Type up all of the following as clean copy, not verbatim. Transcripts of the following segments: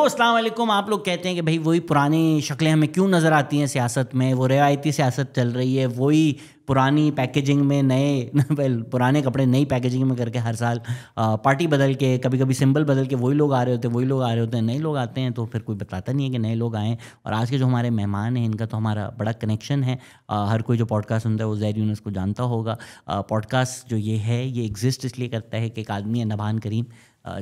السلام علیکم. آپ لوگ کہتے ہیں کہ بھائی وہی پرانی شکلیں ہمیں کیوں نظر آتی ہیں سیاست میں, وہ روایتی سیاست چل رہی ہے, وہی پرانی پیکیجنگ میں نئے پرانے کپڑے نئی پیکیجنگ میں کر کے ہر سال پارٹی بدل کے, کبھی کبھی سمبل بدل کے وہی لوگ آ رہے ہوتے ہیں, نئے لوگ آتے ہیں تو پھر کوئی بتاتا نہیں ہے کہ نئے لوگ آئیں. اور آج کے جو ہمارے مہمان ہیں ان کا تو ہمارا بڑا کنیکشن ہے. ہر کوئی جو پوڈ کاسٹ سنتا ہے وہ ظاہر یونس کو جانتا ہوگا. پوڈ کاسٹ جو یہ ہے یہ ایگزسٹ اس لیے کرتا ہے کہ ایک آدمی ہے نبھان کریم,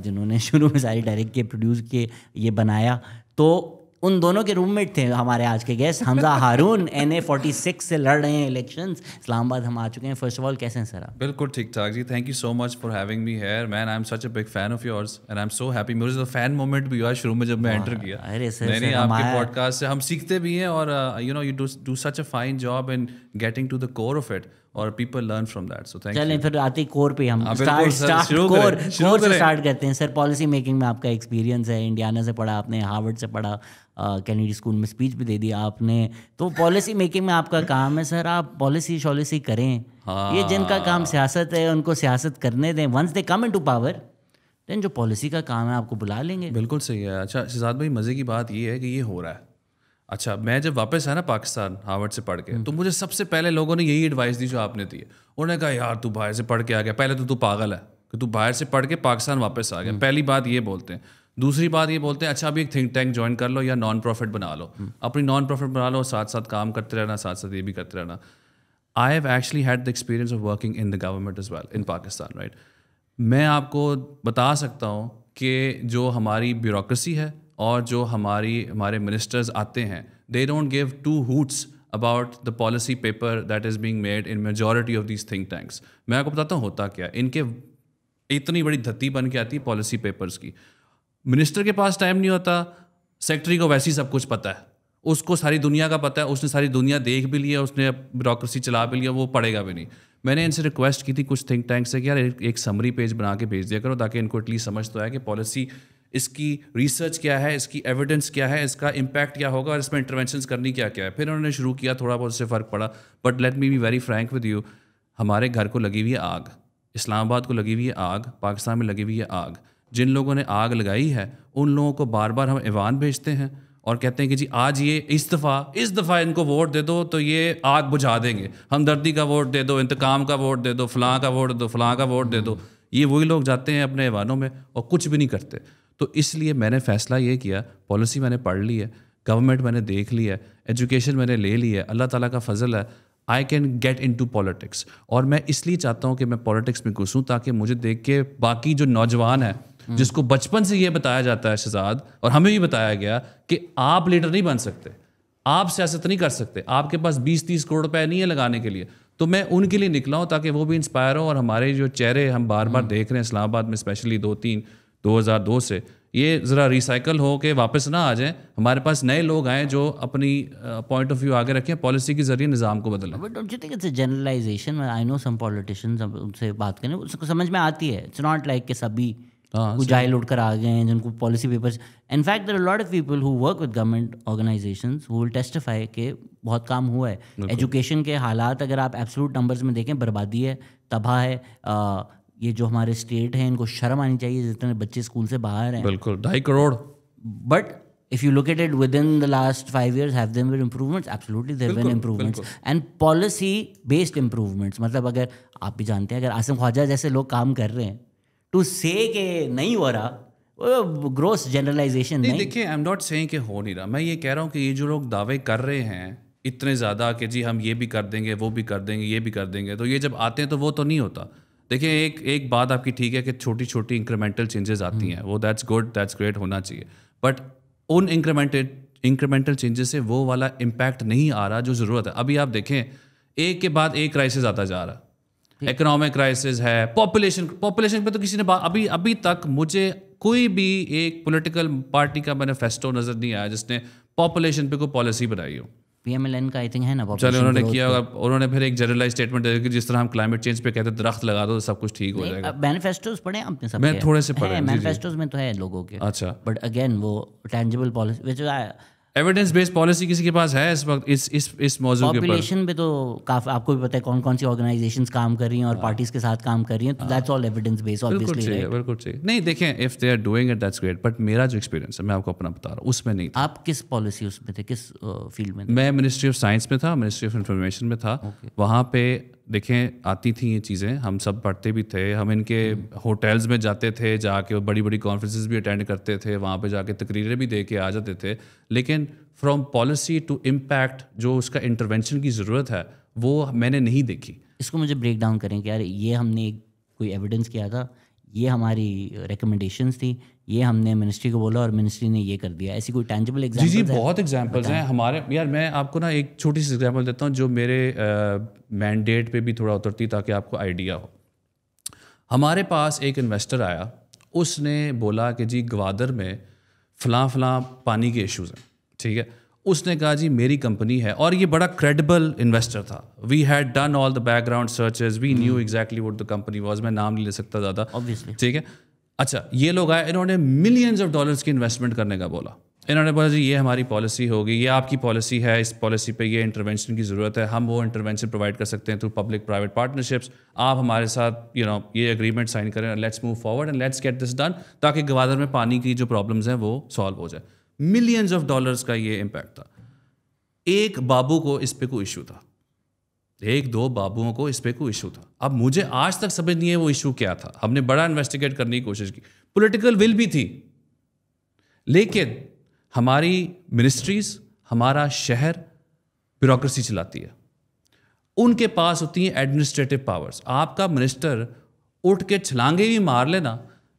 جنہوں نے شروع میں ساری ڈائریکٹ کے پروڈیوس کیے, یہ بنایا. تو ان دونوں کے روم میٹ تھے ہمارے آج کے گیسٹ حمزہ ہارون, NA46 سے لڑ رہے ہیں الیکشنز, اسلام آباد ہم آ چکے ہیں. فرسٹ آف آل کیسے ہیں سر آپ؟ بالکل ٹھیک ٹھاک جی, thank you so much for having me here man. I am such a big fan of yours and I am so happy. مجھے تو فین مومنٹ بھی ہوا شروع میں جب میں انٹر کیا. نہیں آپ کے پوڈ کاسٹ سے ہم سیکھتے بھی ہیں, اور you know you do such a fine job in getting to the core of it, اور people learn from that. So thank you. چلیں پھر آتے کور پہ ہم کور سے اسٹارٹ کرتے ہیں. سر پالیسی میکنگ میں آپ کا ایکسپیرینس ہے, انڈیانا سے پڑھا آپ نے, ہارورڈ سے پڑھا, کینیڈی اسکول میں اسپیچ بھی دے دی آپ نے, تو پالیسی میکنگ میں آپ کا کام ہے سر. آپ پالیسی کریں. یہ جن کا کام سیاست ہے ان کو سیاست کرنے دیں. Once they come in to power then جو پالیسی کا کام ہے آپ کو بلا لیں گے. بالکل صحیح ہے. اچھا شہزاد بھائی, مزے کی بات یہ ہے کہ یہ ہو رہا ہے. اچھا میں جب واپس آیا نا پاکستان ہارورڈ سے پڑھ کے, تو مجھے سب سے پہلے لوگوں نے یہی ایڈوائس دی جو آپ نے دی ہے. انہوں نے کہا یار تو باہر سے پڑھ کے آ گیا, پہلے تو پاگل ہے کہ تو باہر سے پڑھ کے پاکستان واپس آ گیا. پہلی بات یہ بولتے ہیں. دوسری بات یہ بولتے ہیں اچھا ابھی ایک تھنک ٹینک جوائن کر لو یا نان پروفٹ بنا لو, اپنی نان پروفٹ بنا لو, ساتھ ساتھ کام کرتے رہنا, ساتھ ساتھ یہ بھی کرتے رہنا. I have actually had the experience of working in the government as well in Pakistan, right. میں آپ کو بتا سکتا ہوں کہ جو ہماری بیوروکریسی ہے اور جو ہمارے منسٹرز آتے ہیں, they don't give two hoots about the policy paper that is being made in majority of these think tanks. میں آپ کو بتاتا ہوں ہوتا کیا. ان کے اتنی بڑی دھتی بن کے آتی ہے پالیسی پیپرز کی. منسٹر کے پاس ٹائم نہیں ہوتا, سیکٹری کو ویسے ہی سب کچھ پتہ ہے, اس کو ساری دنیا کا پتہ ہے, اس نے ساری دنیا دیکھ بھی لیا, اس نے بیوروکریسی چلا بھی لیا, وہ پڑھے گا بھی نہیں. میں نے ان سے ریکویسٹ کی تھی کچھ تھنک ٹینک سے کہ یار ایک سمری پیج بنا کے بھیج دیا کرو تاکہ ان کو ایٹ لیسٹ سمجھ تو آئے کہ پالیسی اس کی ریسرچ کیا ہے, اس کی ایویڈنس کیا ہے, اس کا امپیکٹ کیا ہوگا, اور اس میں انٹرونشنس کرنی کیا ہے. پھر انہوں نے شروع کیا, تھوڑا بہت اس سے فرق پڑا. But let me be very frank with you, ہمارے گھر کو لگی ہوئی ہے آگ, اسلام آباد کو لگی ہوئی ہے آگ, پاکستان میں لگی ہوئی ہے آگ. جن لوگوں نے آگ لگائی ہے ان لوگوں کو بار بار ہم ایوان بھیجتے ہیں اور کہتے ہیں کہ جی آج یہ اس دفعہ ان کو ووٹ دے دو تو یہ آگ بجھا دیں گے, ہمدردی کا ووٹ دے دو, انتقام کا ووٹ دے دو, فلاں کا ووٹ دے دو, فلاں کا ووٹ دے دو. یہ وہی لوگ جاتے ہیں اپنے ایوانوں میں اور کچھ بھی نہیں کرتے. تو اس لیے میں نے فیصلہ یہ کیا, پالیسی میں نے پڑھ لی ہے, گورنمنٹ میں نے دیکھ لی ہے, ایجوکیشن میں نے لے لی ہے, اللہ تعالیٰ کا فضل ہے, I can get into politics. اور میں اس لیے چاہتا ہوں کہ میں پالیٹکس میں گھسوں تاکہ مجھے دیکھ کے باقی جو نوجوان ہیں جس کو بچپن سے یہ بتایا جاتا ہے شہزاد, اور ہمیں بھی بتایا گیا کہ آپ لیڈر نہیں بن سکتے, آپ سیاست نہیں کر سکتے, آپ کے پاس 20-30 کروڑ روپے نہیں ہے لگانے کے لیے. تو میں ان کے لیے نکلا ہوں تاکہ وہ بھی انسپائر ہوں, اور ہمارے جو چہرے ہم بار بار دیکھ رہے ہیں اسلام آباد میں اسپیشلی 2002 سے, یہ ذرا ریسائیکل ہو کے واپس نہ آ جائیں. ہمارے پاس نئے لوگ آئیں جو اپنی پوائنٹ آف ویو آگے رکھیں, پالیسی کے ذریعے نظام کو بدلیں. But don't you think it's a generalisation? I know some politicians, ان سے بات کریں اس کو سمجھ میں آتی ہے. اٹس ناٹ لائک کہ سبھی جاہل اٹھ کر آ گئے ہیں جن کو policy papers. In fact there are lot of people who work with government organizations who will testify کہ بہت کام ہوا ہے. ایجوکیشن کے حالات اگر آپ ایبسولوٹ نمبرز میں دیکھیں, بربادی ہے, تباہ ہے. یہ جو ہمارے اسٹیٹ ہیں ان کو شرم آنی چاہیے جتنے بچے اسکول سے باہر ہیں. بالکل 2.5 crore. But if you look at it within the last 5 years, have there been improvements? Absolutely there have been improvements. And policy based improvements. مطلب اگر آپ بھی جانتے ہیں اگر عاصم خواجہ جیسے لوگ کام کر رہے ہیں to say کہ نہیں ہو رہا, gross generalization نہیں. دیکھیں آئی ایم ناٹ سیئنگ کہ ہو نہیں رہا, میں یہ کہہ رہا ہوں کہ یہ جو لوگ دعوے کر رہے ہیں اتنے زیادہ کہ جی ہم یہ بھی کر دیں گے, وہ بھی کر دیں گے, یہ بھی کر دیں گے, تو یہ جب آتے ہیں تو وہ تو نہیں ہوتا. دیکھیں ایک بات آپ کی ٹھیک ہے کہ چھوٹی چھوٹی انکریمنٹل چینجز آتی ہیں, وہ دیٹس گڈ, دیٹس گریٹ, ہونا چاہیے. بٹ ان انکریمنٹل چینجز سے وہ والا امپیکٹ نہیں آ رہا جو ضرورت ہے. ابھی آپ دیکھیں ایک کے بعد ایک کرائسس آتا جا رہا ہے. اکنامک کرائسس ہے, پاپولیشن پہ تو کسی نے ابھی تک مجھے کوئی بھی ایک پولیٹیکل پارٹی کا مینیفیسٹو نظر نہیں آیا جس نے پاپولیشن پہ کوئی پالیسی بنائی ہو. PMLN کا آئی تھنک ہے نا, چلے انہوں نے کیا, انہوں نے پھر ایک جنرلائز اسٹیٹمنٹ دے دی کہ جس طرح ہم کلائمیٹ چینج پہ کہتے ہیں درخت لگا دو تو سب کچھ ٹھیک ہو جائے گا. مینیفیسٹوز پڑھے آپ نے سب؟ میں تھوڑے سے پڑھے, مینیفیسٹوز میں تو ہے لوگوں کے. اچھا, بٹ اگین وہ tangible policy evidence based policy کسی کے پاس ہے اس وقت اس موضوع کے اوپر؟ پاپولیشن پہ تو کافی آپ کو بھی پتہ ہے کون کون سی آرگنائزیشنز کام کر رہی ہیں اور پارٹیز کے ساتھ کام کر رہی ہیں, تو that's all evidence based obviously. بالکل ٹھیک. نہیں دیکھیں if they are doing it that's great, but میرا جو ایکسپیرینس ہے میں آپ کو اپنا بتا رہا ہوں, اس میں نہیں تھا. آپ کس پالیسی اس میں تھے, کس فیلڈ میں؟ میں منسٹری آف سائنس میں تھا, منسٹری آف انفارمیشن میں تھا. وہاں پہ دیکھیں آتی تھیں یہ چیزیں, ہم سب پڑھتے بھی تھے, ہم ان کے ہوٹلز میں جاتے تھے, جا کے بڑی بڑی کانفرنسز بھی اٹینڈ کرتے تھے, وہاں پہ جا کے تقریریں بھی دے کے آ جاتے تھے. لیکن فرام پالیسی ٹو امپیکٹ جو اس کا انٹرونشن کی ضرورت ہے وہ میں نے نہیں دیکھی. اس کو مجھے بریک ڈاؤن کریں کہ یار یہ ہم نے کوئی ایویڈنس کیا تھا, یہ ہماری ریکمنڈیشنس تھی, یہ ہم نے منسٹری کو بولا اور منسٹری نے یہ کر دیا, ایسی کوئی ٹینجیبل ایگزامپل؟ جی بہت ایگزامپلس ہیں ہمارے. یار میں آپ کو نا ایک چھوٹی سی ایگزامپل دیتا ہوں جو میرے مینڈیٹ پہ بھی تھوڑا اترتی تاکہ آپ کو آئیڈیا ہو. ہمارے پاس ایک انویسٹر آیا, اس نے بولا کہ جی گوادر میں فلاں پانی کے ایشوز ہیں, ٹھیک ہے. اس نے کہا جی میری کمپنی ہے, اور یہ بڑا کریڈیبل انویسٹر تھا. We had done all the background searches, we knew exactly what the company was. میں نام نہیں لے سکتا زیادہ, ٹھیک ہے. اچھا یہ لوگ آئے, انہوں نے ملینز آف ڈالرس کی انویسٹمنٹ کرنے کا بولا. انہوں نے بولا جی یہ ہماری پالیسی ہوگی, یہ آپ کی پالیسی ہے, اس پالیسی پہ یہ انٹرونشن کی ضرورت ہے, ہم وہ انٹرونشن پرووائڈ کر سکتے ہیں تھرو پبلک پرائیویٹ پارٹنرشپس. آپ ہمارے ساتھ یہ اگریمنٹ سائن کریں, let's move forward and let's get this done, تاکہ گوادر میں پانی کی جو پرابلمس ہیں وہ سالو ہو جائے. ملینز آف ڈالرس کا یہ امپیکٹ تھا. ایک بابو کو اس پہ کوئی ایشو تھا, ایک دو بابوؤں کو اس پہ کوئی ایشو تھا. اب مجھے آج تک سمجھ نہیں ہے وہ ایشو کیا تھا. ہم نے بڑا انویسٹیگیٹ کرنے کی کوشش کی, پولیٹیکل ول بھی تھی, لیکن ہماری منسٹریز, ہمارا شہر بیوروکریسی چلاتی ہے, ان کے پاس ہوتی ہیں ایڈمنسٹریٹو پاورز. آپ کا منسٹر اٹھ کے چھلانگے بھی مار لینا,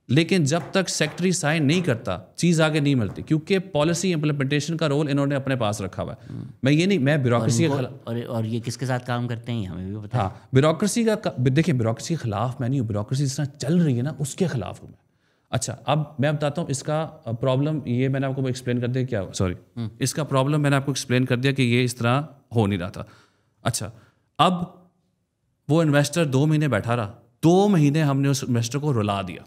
لیکن جب تک سیکٹری سائن نہیں کرتا چیز آگے نہیں ملتی, کیونکہ پالیسی امپلیمنٹیشن کا رول انہوں نے اپنے پاس رکھا ہوا ہے. میں یہ نہیں, میں بیوروکریسی کے خلاف, اور یہ کس کے ساتھ کام کرتے ہیں ہمیں بھی پتا. ہاں بیوروکریسی کا, دیکھیں بیوروکریسی کے خلاف میں نہیں ہوں, بیوروکریسی جس طرح چل رہی ہے نا اس کے خلاف ہوں میں. اچھا اب میں بتاتا ہوں اس کا پرابلم, یہ میں نے آپ کو ایکسپلین کر دیا, کیا سوری اس کا پرابلم میں نے آپ کو ایکسپلین کر دیا کہ یہ اس طرح ہو نہیں رہا تھا. اچھا اب وہ انویسٹر 2 مہینے بیٹھا رہا, 2 مہینے ہم نے اس انویسٹر کو رلا دیا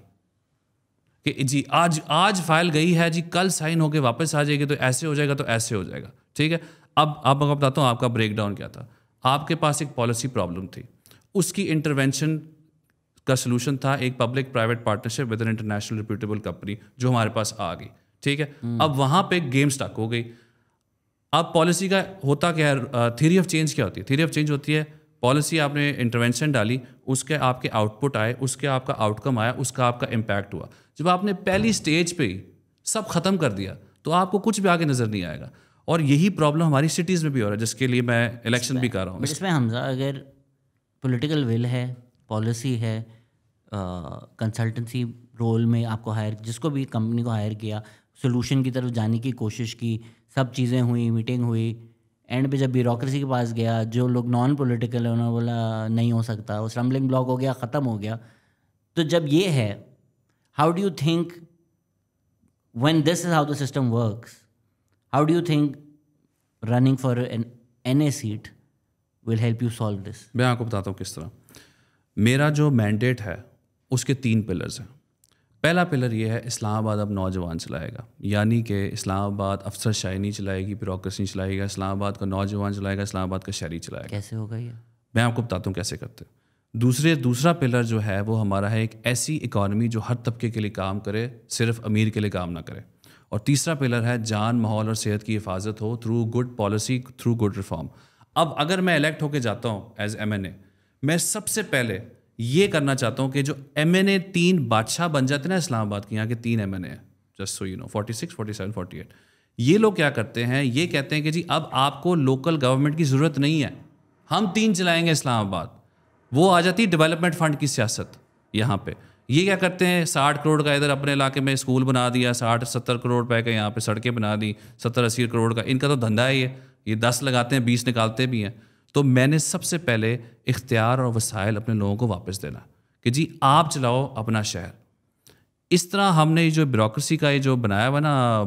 کہ جی آج فائل گئی ہے جی, کل سائن ہو کے واپس آ جائے گی, تو ایسے ہو جائے گا, تو ایسے ہو جائے گا, ٹھیک ہے. اب آپ کو بتاتا ہوں آپ کا بریک ڈاؤن کیا تھا. آپ کے پاس ایک پالیسی پرابلم تھی, اس کی انٹرونشن کا سلوشن تھا ایک public private partnership with an international reputable company جو ہمارے پاس آ گئی, ٹھیک ہے. اب وہاں پہ گیم سٹک ہو گئی. اب پالیسی کا ہوتا کیا ہے, تھیوری آف چینج کیا ہوتی ہے؟ تھیوری آف چینج ہوتی ہے پالیسی آپ نے انٹرونشن ڈالی, اس کے آپ کے آؤٹ پٹ آئے, اس کے آپ کا آؤٹ کم آیا, اس کا آپ کا امپیکٹ ہوا. جب آپ نے پہلی سٹیج پہ ہی سب ختم کر دیا تو آپ کو کچھ بھی آگے نظر نہیں آئے گا. اور یہی پرابلم ہماری سٹیز میں بھی ہو رہا ہے, جس کے لیے میں الیکشن بھی کر رہا ہوں. اس میں حمزہ اگر پولیٹیکل ول ہے, پالیسی ہے, کنسلٹنسی رول میں آپ کو ہائر, جس کو بھی کمپنی کو ہائر کیا, سولوشن کی طرف جانے کی کوشش کی, سب چیزیں ہوئی, میٹنگ ہوئی, اینڈ پہ جب بیوروکریسی کے پاس گیا, جو لوگ نان پولیٹیکل ہیں انہوں نے بولا نہیں ہو سکتا, وہ اسٹمبلنگ بلاک ہو گیا, ختم ہو گیا. تو جب یہ ہے, how do you think when this is how the system works, how do you think running for an A seat will help you solve this? میں آپ کو بتاتا ہوں کس طرح. میرا جو مینڈیٹ ہے اس کے 3 پلرز ہیں. پہلا پلر یہ ہے اسلام آباد اب نوجوان چلائے گا, یعنی کہ اسلام آباد افسر شاہی نہیں چلائے گی, بیوروکریسی نہیں چلائے گا, اسلام آباد کا نوجوان چلائے گا, اسلام آباد کا شہری چلائے گا. کیسے ہوگا یہ؟ میں آپ کو بتاتا ہوں کیسے کرتے. دوسرا پلر جو ہے وہ ہمارا ہے ایک ایسی اکانومی جو ہر طبقے کے لیے کام کرے, صرف امیر کے لیے کام نہ کرے. اور تیسرا پلر ہے جان, ماحول اور صحت کی حفاظت ہو through good policy, through good reform. اب اگر میں الیکٹ ہو کے جاتا ہوں ایز ایم این اے, میں سب سے پہلے یہ کرنا چاہتا ہوں کہ جو ایم این اے 3 بادشاہ بن جاتے ہیں نا اسلام آباد کے, یہاں کے 3 ایم این اے ہیں, جسٹ سو یو نو, 46, 47, 48. یہ لوگ کیا کرتے ہیں, یہ کہتے ہیں کہ جی اب آپ کو لوکل گورنمنٹ کی ضرورت نہیں ہے, ہم 3 چلائیں گے اسلام آباد. وہ آ جاتی ڈیولپمنٹ فنڈ کی سیاست یہاں پہ. یہ کیا کرتے ہیں, 60 کروڑ کا ادھر اپنے علاقے میں اسکول بنا دیا, 60-70 کروڑ روپے کا یہاں پہ سڑکیں بنا دی, 70-80 کروڑ کا ان کا تو دھندا ہے. یہ 10 لگاتے ہیں 20 نکالتے بھی ہیں. تو میں نے سب سے پہلے اختیار اور وسائل اپنے لوگوں کو واپس دینا کہ جی آپ چلاؤ اپنا شہر. اس طرح ہم نے جو بیوروکریسی کا یہ جو بنایا ہوا نا,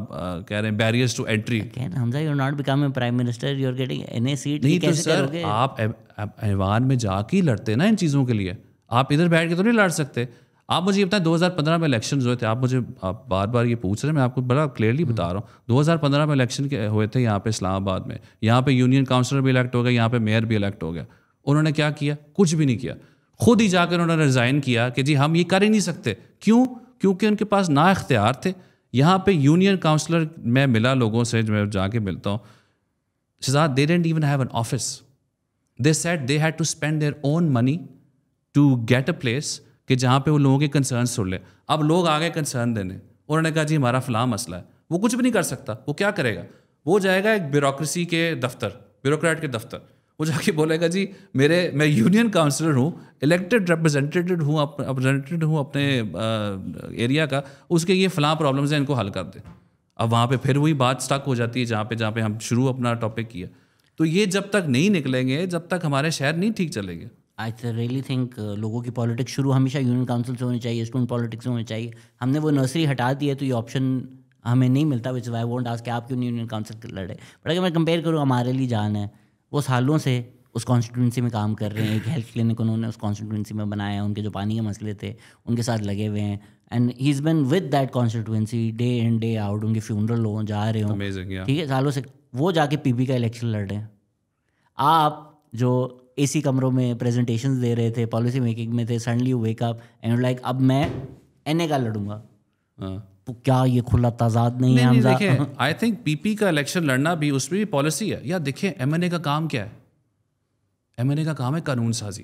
کہہ رہے ہیں barriers to entry. Hamza you are not becoming prime minister, you are getting an A seat. نہیں تو سر آپ ایوان میں جا کے لڑتے نا ان چیزوں کے لیے, آپ ادھر بیٹھ کے تو نہیں لڑ سکتے. آپ مجھے یہ بتائیں 2015 میں الیکشنز ہوئے تھے, آپ بار بار یہ پوچھ رہے ہیں, میں آپ کو بڑا کلیئرلی بتا رہا ہوں. 2015 میں الیکشن ہوئے تھے یہاں پہ اسلام آباد میں, یہاں پہ یونین کاؤنسلر بھی الیکٹ ہو گیا, یہاں پہ میئر بھی الیکٹ ہو گیا. انہوں نے کیا کیا؟ کچھ بھی نہیں کیا. خود ہی جا کر انہوں نے ریزائن کیا کہ جی ہم یہ کر ہی نہیں سکتے. کیوں؟ کیونکہ ان کے پاس نا اختیار تھے. یہاں پہ یونین کاؤنسلر, میں ملا لوگوں سے, میں جا کے ملتا ہوں, Shahzad, they didn't even have an office. They said they had to spend their own money to get a place کہ جہاں پہ وہ لوگوں کے کنسرن سن لیں. اب لوگ آگے کنسرن دینے, انہوں نے کہا جی ہمارا فلاں مسئلہ ہے. وہ کچھ بھی نہیں کر سکتا. وہ کیا کرے گا؟ وہ جائے گا ایک بیوروکریسی کے دفتر, بیوروکریٹ کے دفتر, وہ جا کے بولے گا جی میں یونین کاؤنسلر ہوں, الیکٹڈ ریپرزینٹیڈ ہوں اپنے ایریا کا, اس کے یہ فلاں پرابلمز ہیں, ان کو حل کر دیں. اب وہاں پہ پھر وہی بات سٹک ہو جاتی ہے جہاں پہ ہم شروع اپنا ٹاپک کیا. تو یہ جب تک نہیں نکلیں گے, جب تک ہمارے شہر نہیں ٹھیک چلیں گے. آئی ریئلی تھنک لوگوں کی پالیٹکس شروع ہمیشہ یونین کاؤنسل سے ہونی چاہیے, اسٹوڈنٹ پالیٹکس سے ہونی چاہیے. ہم نے وہ نرسری ہٹا دی ہے تو یہ آپشن ہمیں نہیں ملتا, وچ آئی وونٹ آسک کہ آپ کیوں نہیں یونین کاؤنسل لڑے. بٹ اگر میں کمپیئر کروں, ہمارے لیے جان ہے, وہ سالوں سے اس کانسٹیٹوئنسی میں کام کر رہے ہیں. ایک ہیلتھ کلینک انہوں نے اس کانسٹیٹوئنسی میں بنایا ہے, ان کے جو پانی کے مسئلے تھے ان کے ساتھ لگے ہوئے ہیں. And he is been with that constituency day in day out. ان کے فیونرل ہوں, جا رہے ہوں, ٹھیک ہے, سالوں سے. وہ جا کے پی پی کا الیکشن لڑ رہے ہیں. آپ جو اے سی کمروں میں پریزنٹیشنز دے رہے تھے, پالیسی میکنگ میں تھے, suddenly you wake up and like اب میں این اے کا لڑوں گا. تو کیا یہ کھلا تضاد نہیں ہے؟ دیکھیں, آئی تھنک پی پی کا الیکشن لڑنا بھی اس میں بھی پالیسی ہے. یا دیکھیں ایم این اے کا کام کیا ہے؟ ایم این اے کا کام ہے قانون سازی.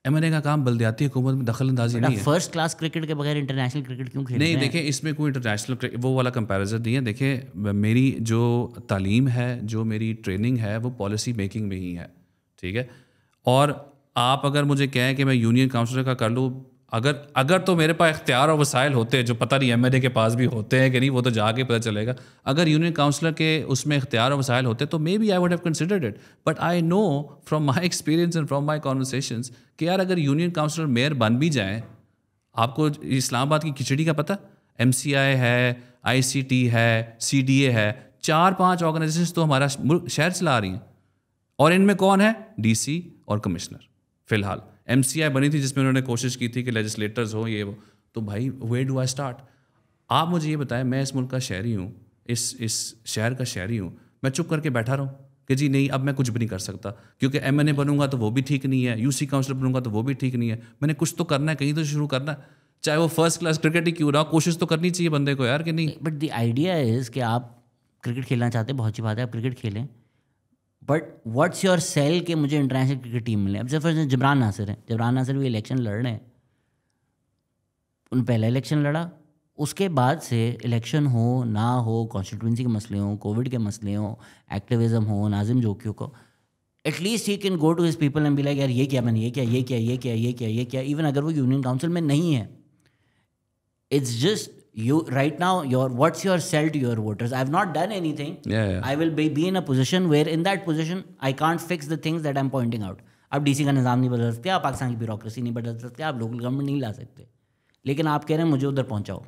ایم این اے کا کام بلدیاتی حکومت میں دخل اندازی نہیں ہے. فرسٹ کلاس کرکٹ کے بغیر انٹرنیشنل کرکٹ کیوں کھیل رہے ہیں؟ نہیں, دیکھیں اس میں کوئی انٹرنیشنل وہ والا کمپیریزن نہیں ہے. دیکھیں میری جو تعلیم ہے, جو میری ٹریننگ ہے, وہ پالیسی میکنگ میں ہی ہے, ٹھیک ہے. اور آپ اگر مجھے کہیں کہ میں یونین کاؤنسلر کا کر لوں, اگر تو میرے پاس اختیار اور وسائل ہوتے ہیں, جو پتہ نہیں ایم این اے کے پاس بھی ہوتے ہیں کہ نہیں, وہ تو جا کے پتہ چلے گا. اگر یونین کاؤنسلر کے اس میں اختیار اور وسائل ہوتے تو maybe I would have considered it. But I know from my experience and from my conversations کہ یار اگر یونین کاؤنسلر میئر بن بھی جائیں, آپ کو اسلام آباد کی کھچڑی کا پتہ, ایم سی آئی ہے, آئی سی ٹی ہے, سی ڈی اے ہے, 4-5 آرگنائزیشنز تو ہمارا شہر چلا رہی ہیں. اور ان میں کون ہے؟ ڈی سی اور کمشنر. فی الحال ایم سی آئی بنی تھی جس میں انہوں نے کوشش کی تھی کہ لیجسلیٹرز ہوں, یہ وہ. تو بھائی ویئر ڈو آئی اسٹارٹ؟ آپ مجھے یہ بتائیں, میں اس ملک کا شہری ہوں, اس شہر کا شہری ہوں, میں چپ کر کے بیٹھا رہوں کہ جی نہیں اب میں کچھ بھی نہیں کر سکتا کیونکہ ایم این اے بنوں گا تو وہ بھی ٹھیک نہیں ہے, یو سی کاؤنسلر بنوں گا تو وہ بھی ٹھیک نہیں ہے. میں نے کچھ تو کرنا ہے, کہیں تو شروع کرنا ہے, چاہے وہ فرسٹ کلاس کرکٹ ہی کیوں رہا, کوشش تو کرنی چاہیے بندے کو یار, کہ نہیں. بٹ دی آئیڈیا از کہ آپ کرکٹ کھیلنا چاہتے ہیں, بہت اچھی بات ہے, آپ کرکٹ کھیلیں, بٹ واٹس یور سیل کہ مجھے انٹرنیشنل کرکٹ ٹیم ملے. اب جیسے جبران ناصر ہیں, جبران ناصر بھی الیکشن لڑ رہے ہیں, ان پہلا الیکشن لڑا, اس کے بعد سے الیکشن ہو نہ ہو, کانسٹیٹوئنسی کے مسئلے ہوں, کووڈ کے مسئلے ہوں, ایکٹیویزم ہو, ناظم جوکیو کو, at least he can go to his people and be like یار یہ کیا, میں نے یہ کیا, یہ کیا, یہ کیا, یہ کیا, یہ کیا. ایون اگر وہ یونین کاؤنسل میں نہیں ہے, it's just you right now what's your sell to your voters? I've not done anything. I will be in a position where in that position I can't fix the things that I'm pointing out. اب D C کا نظام نہیں بدل سکتے آپ, پاکستان کی bureaucracy نہیں بدل سکتے آپ, لوکل گورنمنٹ نہیں لا سکتے, لیکن آپ کہہ رہے ہیں مجھے ادھر پہنچاؤ.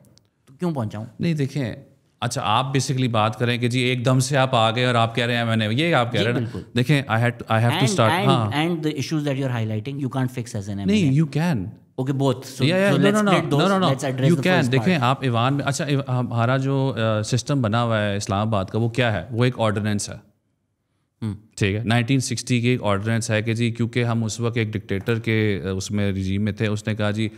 تو کیوں پہنچاؤں؟ نہیں دیکھیں, اچھا آپ بیسکلی بات کریں کہ جی ایک دم سے آپ آ گئے اور آپ کہہ رہے ہیں میں نے یہ آپ کہہ رہے ہیں, دیکھیں I have to start. And the issues that you're highlighting you can't fix as an MLA. نہیں, you can. Okay, both. So let's split those. No. Let's address You the can. first part. دیکھیں آپ ایوان میں, اچھا ہمارا جو system بنا ہوا ہے اسلام آباد کا, وہ کیا ہے؟ وہ ایک آرڈیننس ہے, ٹھیک ہے, 1960 کی ایک آرڈیننس ہے کہ جی کیونکہ ہم اس وقت ایک ڈکٹیٹر کے اس میں رجیم میں تھے, اس نے کہا جی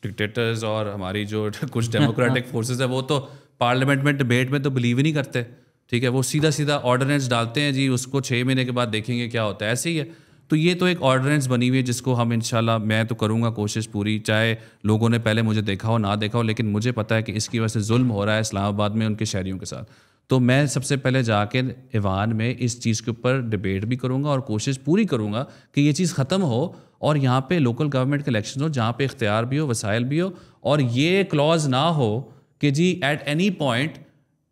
ڈکٹیٹرز اور ہماری جو کچھ ڈیموکریٹک فورسز ہیں وہ تو پارلیمنٹ میں ڈبیٹ میں تو بلیو ہی نہیں کرتے, ٹھیک ہے, وہ سیدھا آرڈیننس ڈالتے ہیں جی, اس کو 6 مہینے کے بعد دیکھیں گے کیا ہوتا ہے. ایسے ہی ہے. تو یہ تو ایک آرڈیننس بنی ہوئی ہے جس کو ہم انشاءاللہ, میں تو کروں گا کوشش پوری, چاہے لوگوں نے پہلے مجھے دیکھا ہو نہ دیکھا ہو, لیکن مجھے پتہ ہے کہ اس کی وجہ سے ظلم ہو رہا ہے اسلام آباد میں ان کے شہریوں کے ساتھ. تو میں سب سے پہلے جا کے ایوان میں اس چیز کے اوپر ڈبیٹ بھی کروں گا اور کوشش پوری کروں گا کہ یہ چیز ختم ہو, اور یہاں پہ لوکل گورنمنٹ کے الیکشن ہو جہاں پہ اختیار بھی ہو, وسائل بھی ہو, اور یہ کلوز نہ ہو کہ جی at any point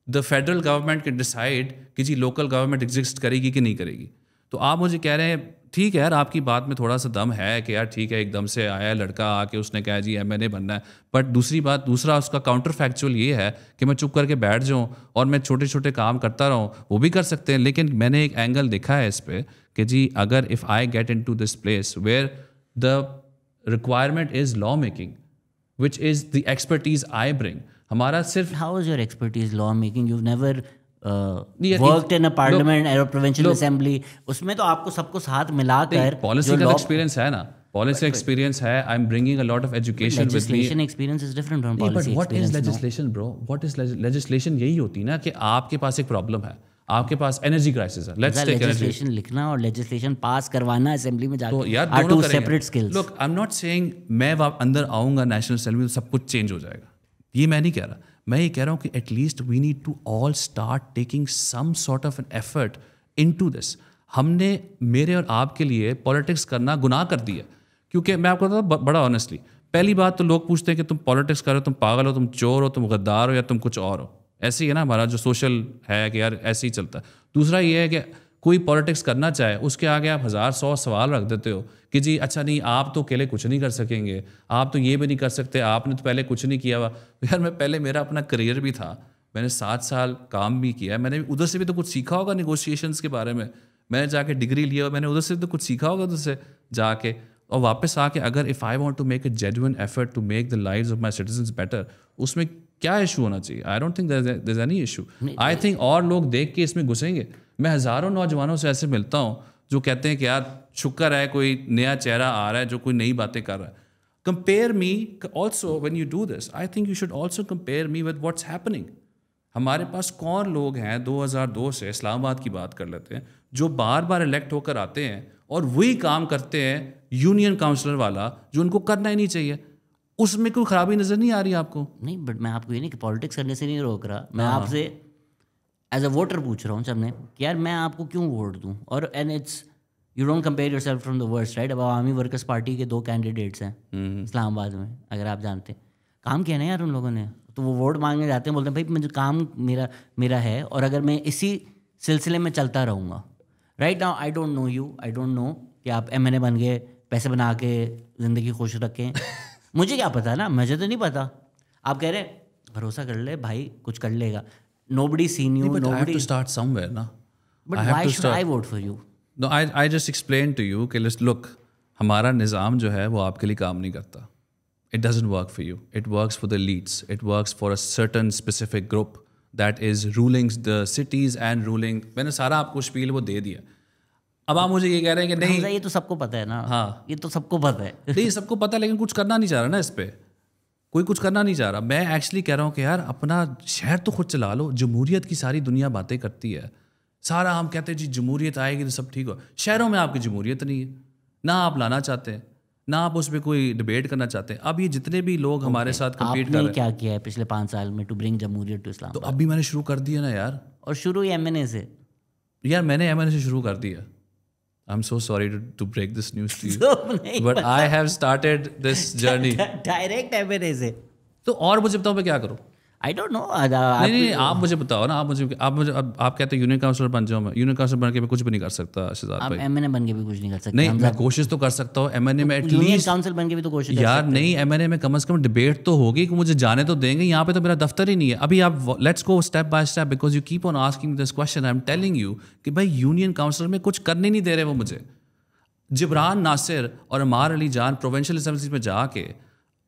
the federal government can decide کہ جی لوکل گورنمنٹ ایگزسٹ کرے گی کہ نہیں کرے گی. تو آپ مجھے کہہ رہے ہیں ٹھیک ہے یار, آپ کی بات میں تھوڑا سا دم ہے کہ یار ٹھیک ہے, ایک دم سے آیا لڑکا آ کے اس نے کہا جی ایم این اے بننا ہے, بٹ دوسرا اس کا کاؤنٹر فیکچوئل یہ ہے کہ میں چپ کر کے بیٹھ جاؤں اور میں چھوٹے چھوٹے کام کرتا رہوں, وہ بھی کر سکتے ہیں. لیکن میں نے ایک اینگل دیکھا ہے اس پہ کہ جی اگر if I get into this place where the requirement is law making, which is the expertise I bring. ہمارا صرف how is your expertise law making? You've never worked in a parliament or a provincial assembly. اس میں تو آپ کو سب کو ساتھ ملا کر پالیسی کا ایکسپیرینس ہے نا, پالیسی ایکسپیرینس ہے. I am bringing a lot of education with me. Legislation experience is different from policy experience. But what is legislation, bro? What is legislation? یہی ہوتی نا کہ آپ کے پاس ایک پرابلم ہے, آپ کے پاس انرجی کرائسس ہے. لیٹس ٹیک لیجسلیشن لکھنا اور لیجسلیشن پاس کروانا اسمبلی میں جا تو کے یار are دونوں two کریں separate گے. skills. Look, I'm not saying میں اندر آؤں گا نیشنل اسمبلی میں سب کچھ چینج ہو جائے گا, یہ میں نہیں کہہ رہا. میں یہ کہہ رہا ہوں کہ at least we need to all start taking some sort of an effort into this. ہم نے میرے اور آپ کے لیے پالیٹکس کرنا گناہ کر دیا, کیونکہ میں آپ کو بتاؤں بڑا آنیسٹلی, پہلی بات تو لوگ پوچھتے ہیں کہ تم پالیٹکس کرو, تم پاگل ہو, تم چور ہو, تم غدار ہو, یا تم کچھ اور ہو. ایسے ہی ہے نا ہمارا جو سوشل ہے کہ یار ایسے ہی چلتا ہے. دوسرا یہ ہے کہ کوئی پالیٹکس کرنا چاہے اس کے آگے آپ 1000 سوال رکھ دیتے ہو کہ جی اچھا نہیں آپ تو اکیلے کچھ نہیں کر سکیں گے, آپ تو یہ بھی نہیں کر سکتے, آپ نے تو پہلے کچھ نہیں کیا ہوا. یار میں پہلے میرا اپنا کریئر بھی تھا, میں نے 7 سال کام بھی کیا, میں نے ادھر سے بھی تو کچھ سیکھا ہوگا نیگوشیشنس کے بارے میں, میں نے جا کے ڈگری لیا, میں نے ادھر سے تو کچھ سیکھا ہوگا ادھر سے جا کے, اور واپس آ کے اگر if I want to make a genuine effort to make the lives of my citizens better, اس میں کیا ایشو ہونا چاہیے؟ I don't think there is any issue. I think اور لوگ دیکھ کے اس میں گھسیں گے. میں ہزاروں نوجوانوں سے ایسے ملتا ہوں جو کہتے ہیں کہ یار شکر ہے کوئی نیا چہرہ آ رہا ہے جو کوئی نئی باتیں کر رہا ہے. Compare me also when you do this, I think you should also compare me with what's happening. ہمارے پاس کون لوگ ہیں 2002 سے, اسلام آباد کی بات کر لیتے ہیں, جو بار بار الیکٹ ہو کر آتے ہیں اور وہی کام کرتے ہیں یونین کاؤنسلر والا جو ان کو کرنا ہی نہیں چاہیے. اس میں کوئی خرابی نظر نہیں آ رہی آپ کو؟ نہیں, بٹ میں آپ کو یہ نہیں کہ پالیٹکس کرنے سے نہیں روک رہا, میں آپ سے ایز اے ووٹر پوچھ رہا ہوں سب نے کہ یار میں آپ کو کیوں ووٹ دوں. اور and it's you don't compare yourself from the worst, right. اب عوامی ورکرس پارٹی کے 2 کینڈیڈیٹس ہیں اسلام آباد میں, اگر آپ جانتے ہیں, کام کیا نا یار ان لوگوں نے. تو وہ ووٹ مانگنے جاتے ہیں, بولتے ہیں بھائی مجھے کام میرا ہے, اور اگر میں اسی سلسلے میں چلتا رہوں گا. Right now I don't know you, I don't know کہ آپ MNA بن گئے, پیسے بنا کے زندگی خوش رکھیں, مجھے کیا پتا نا, مجھے تو نہیں پتا. آپ کہہ رہے ہیں بھروسہ کر لے بھائی, کچھ کر لے گا. Nobody seen you. But I have to start somewhere, na. But why should I vote for you? No, I just explained to you کہ look, ہمارا نظام جو ہے وہ آپ کے لیے کام نہیں کرتا. It doesn't work for you. It works for the elites. It works for a certain specific group that is ruling the cities and ruling. میں نے سارا آپ کو شپیل وہ دے دیا. اب آپ مجھے یہ کہہ رہے ہیں کہ نہیں, یہ تو سب کو پتہ ہے نا. ہاں یہ تو سب کو پتہ ہے. نہیں سب کو پتہ, لیکن کچھ کرنا نہیں چاہ رہا نا اس پہ, کوئی کچھ کرنا نہیں چاہ رہا. میں ایکچولی کہہ رہا ہوں کہ یار اپنا شہر تو خود چلا لو. جمہوریت کی ساری دنیا باتیں کرتی ہے, سارا ہم کہتے ہیں جی جمہوریت آئے گی تو سب ٹھیک ہو. شہروں میں آپ کی جمہوریت نہیں ہے, نہ آپ لانا چاہتے ہیں, نہ آپ اس پہ کوئی ڈبیٹ کرنا چاہتے ہیں. اب یہ جتنے بھی لوگ ہمارے ساتھ کمپیٹ کر رہے ہیں, کیا کیا ہے پچھلے 5 سال میں ٹو برنگ جمہوریت ٹو اسلام؟ تو اب بھی میں نے شروع کر دیا نا یار. اور شروع ہی MNA سے. یار میں نے MNA سے شروع کر دیا. I'm so sorry to break this news to you, but I have started this journey. Direct MNA سے. تو اور مجھے بتاؤ میں کیا کروں؟ I don't know. نہیں آپ مجھے بتاؤ نا, آپ کہتے ہیں یونین کاؤنسلر بن جاؤ. میں یونین کاؤنسلر بن کے میں کچھ بھی نہیں کر سکتا شہزاد بھائی. MNA بن کے بھی کچھ نہیں کر سکتے. نہیں میں کوشش تو کر سکتا ہوں MNA میں ایٹ یونین لیسٹ. کاؤنسل بن کے بھی تو کوشش یار نہیں, MNA میں کم از کم ڈبیٹ تو ہوگی کہ مجھے جانے تو دیں گے. یہاں پہ تو میرا دفتر ہی نہیں ہے. ابھی آپ let's go step by step, because you keep on asking this question. I am telling you کہ بھائی یونین کاؤنسلر میں کچھ کرنے نہیں دے رہے وہ مجھے. جبران ناصر اور عمار علی جان پروونشل اسمبلیز میں جا کے,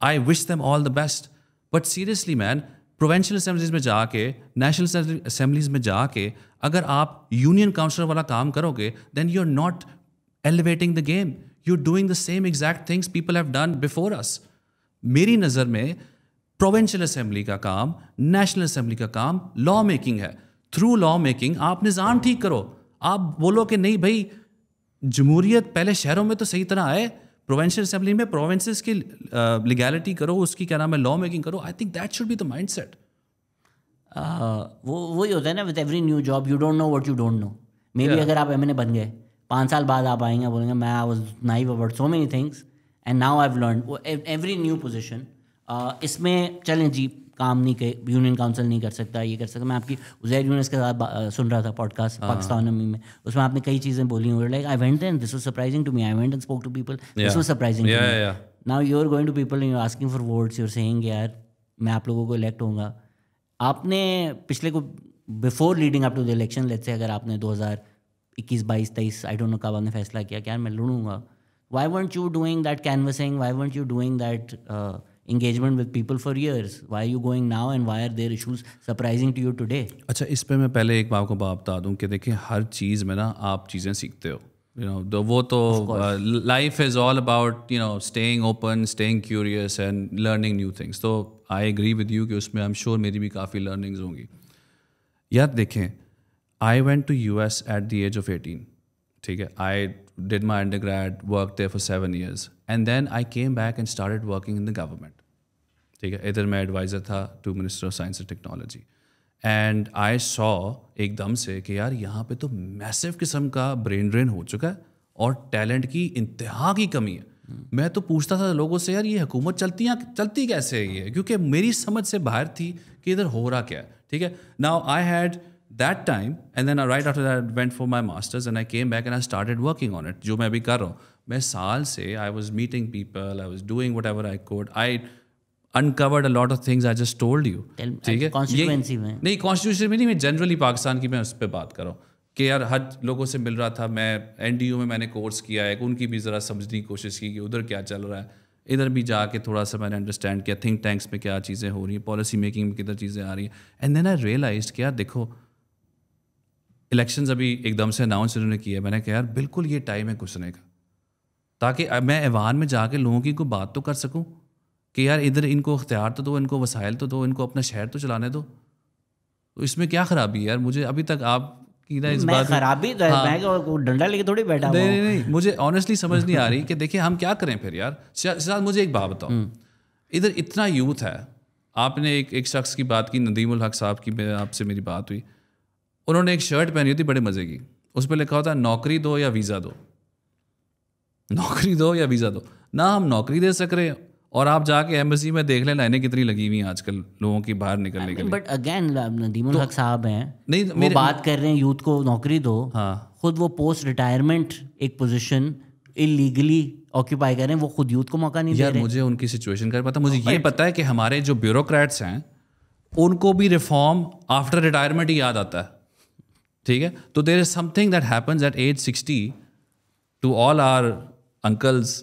I wish them all the best, but seriously man, provincial assemblies میں جا کے, نیشنل اسمبلیز میں جا کے اگر آپ یونین کاؤنسلر والا کام کرو گے, then you are not elevating the game. You are doing the same exact things people have done before us. میری نظر میں پروونشل اسمبلی کا کام, نیشنل اسمبلی کا کام لا میکنگ ہے. تھرو لا میکنگ آپ نظام ٹھیک کرو. آپ بولو کہ نہیں بھائی جمہوریت پہلے شہروں میں تو صحیح طرح آئے, پروونشل اسمبلی میں پروونسز کی لیگیلٹی کرو, اس کی کیا نام ہے لا میکنگ کرو. I think that should be the mindset. وہی ہوتا ہے نا with every new job, you don't know what you don't know. Maybe اگر آپ MNA بن گئے 5 سال بعد آپ آئیں گے بولیں گے میں I was naive about so many things and now I have learned every new position. اس میں چلیں جی کام نہیں کہ یونین کاؤنسل نہیں کر سکتا, یہ کر سکتا. میں آپ کی عزیر یونس کے ساتھ سن رہا تھا پوڈ کاسٹ پاکستان میں, اس میں آپ نے کئی چیزیں بولی ہیں. Like I went and this was surprising to me, I went and spoke to people, this was surprising to me. Now you are going to people and you are asking for votes, you are seeing یار میں آپ لوگوں کو elect ہوں گا. آپ نے پچھلے کو before leading up to the election, let's say اگر آپ نے 2021, 22, 23 آئی ڈونٹ نو کب آپ نے فیصلہ کیا کہ یار میں لڑوں گا, why weren't you doing that canvassing, why weren't you doing that engagement with people for years. Why are you going now and why are their issues surprising to you today? اچھا اس پہ میں پہلے ایک آپ کو بات بتا دوں کہ دیکھیں ہر چیز میں نا آپ چیزیں سیکھتے ہو وہ تو life is all about staying open, staying curious and learning new things. تو آئی ایگری ود یو کہ اس میں آئی ایم شیور میری بھی کافی لرننگز ہوں گی. یار دیکھیں I went to US at the age of 18. ٹھیک ہے, I did my undergrad, work there for 7 years and then I came back and started working in the government. ٹھیک ہے, ادھر میں ایڈوائزر تھا to minister of science and technology. And I saw ایک دم سے کہ یار یہاں پہ تو میسو قسم کا برین ڈرین ہو چکا ہے اور ٹیلنٹ کی انتہا کی کمی ہے. میں تو پوچھتا تھا لوگوں سے یار یہ حکومت چلتی کیسے ہے یہ, کیونکہ میری سمجھ سے باہر تھی کہ ادھر ہو رہا کیا ہے. ٹھیک ہے, now I had that time and then right after that I went for my masters and I came back and I started working on it. جو میں ابھی کر رہا ہوں, میں سال سے I was meeting people, I was doing whatever I could, I uncovered a lot of things I just told you. ٹھیک ہے, constituency میں نہیں, constituency میں نہیں, میں جنرلی پاکستان کی میں اس پہ بات کر رہا ہوں کہ یار ہر لوگوں سے مل رہا تھا. میں NDU میں نے کورس کیا ہے, ان کی بھی ذرا سمجھنے کی کوشش کی کہ ادھر کیا چل رہا ہے. ادھر بھی جا کے تھوڑا سا میں نے انڈرسٹینڈ کیا تھنک ٹینکس میں کیا چیزیں ہو رہی ہیں, پالیسی میکنگ میں کدھر چیزیں آ رہی ہیں. اینڈ دین آئی ریئلائزڈ کہ یار دیکھو الیکشنز ابھی ایک دم سے اناؤنس انہوں نے کیا. میں نے کہا یار بالکل یہ ٹائم ہے گھسنے کا, تاکہ میں ایوان میں جا کے لوگوں کی کوئی بات تو کر سکوں کہ یار ادھر ان کو اختیار تو دو, ان کو وسائل تو دو, ان کو اپنا شہر تو چلانے دو. تو اس میں کیا خرابی ہے یار؟ مجھے ابھی تک آپ کی نا اس بات خرابی ڈنڈا لے کے تھوڑی بیٹھا. نہیں, مجھے آنیسٹلی سمجھ نہیں آ رہی کہ دیکھیں ہم کیا کریں پھر. یار ساتھ مجھے ایک بات بتاؤ, ادھر اتنا یوتھ ہے. آپ نے ایک شخص کی بات کی, ندیم الحق صاحب کی, آپ سے میری بات ہوئی, انہوں نے ایک شرٹ پہنی ہوتی بڑے مزے کی, اس پہ لکھا ہوتا ہے نوکری دو یا ویزا دو, نوکری دو یا ویزا دو. نہ ہم نوکری دے سک رہے ہیں, اور آپ جا کے ایمبیسی میں دیکھ لیں لائنیں کتنی لگی ہوئی ہیں آج کل لوگوں کی باہر نکلنے کے لیے. بٹ اگین ندیم الحق صاحب ہیں, نہیں وہ بات کر رہے ہیں یوتھ کو نوکری دو, ہاں خود وہ پوسٹ ریٹائرمنٹ ایک پوزیشن انلیگلی آکوپائی کر رہے ہیں, وہ خود یوتھ کو موقع نہیں دے رہے. مجھے ان کی سچویشن کا پتہ, مجھے یہ پتہ ہے کہ ہمارے جو بیوروکریٹس ہیں ان کو بھی ریفارم آفٹر ریٹائرمنٹ ہی یاد آتا ہے. ٹھیک ہے, تو there is something that happens at age 60 to all our uncles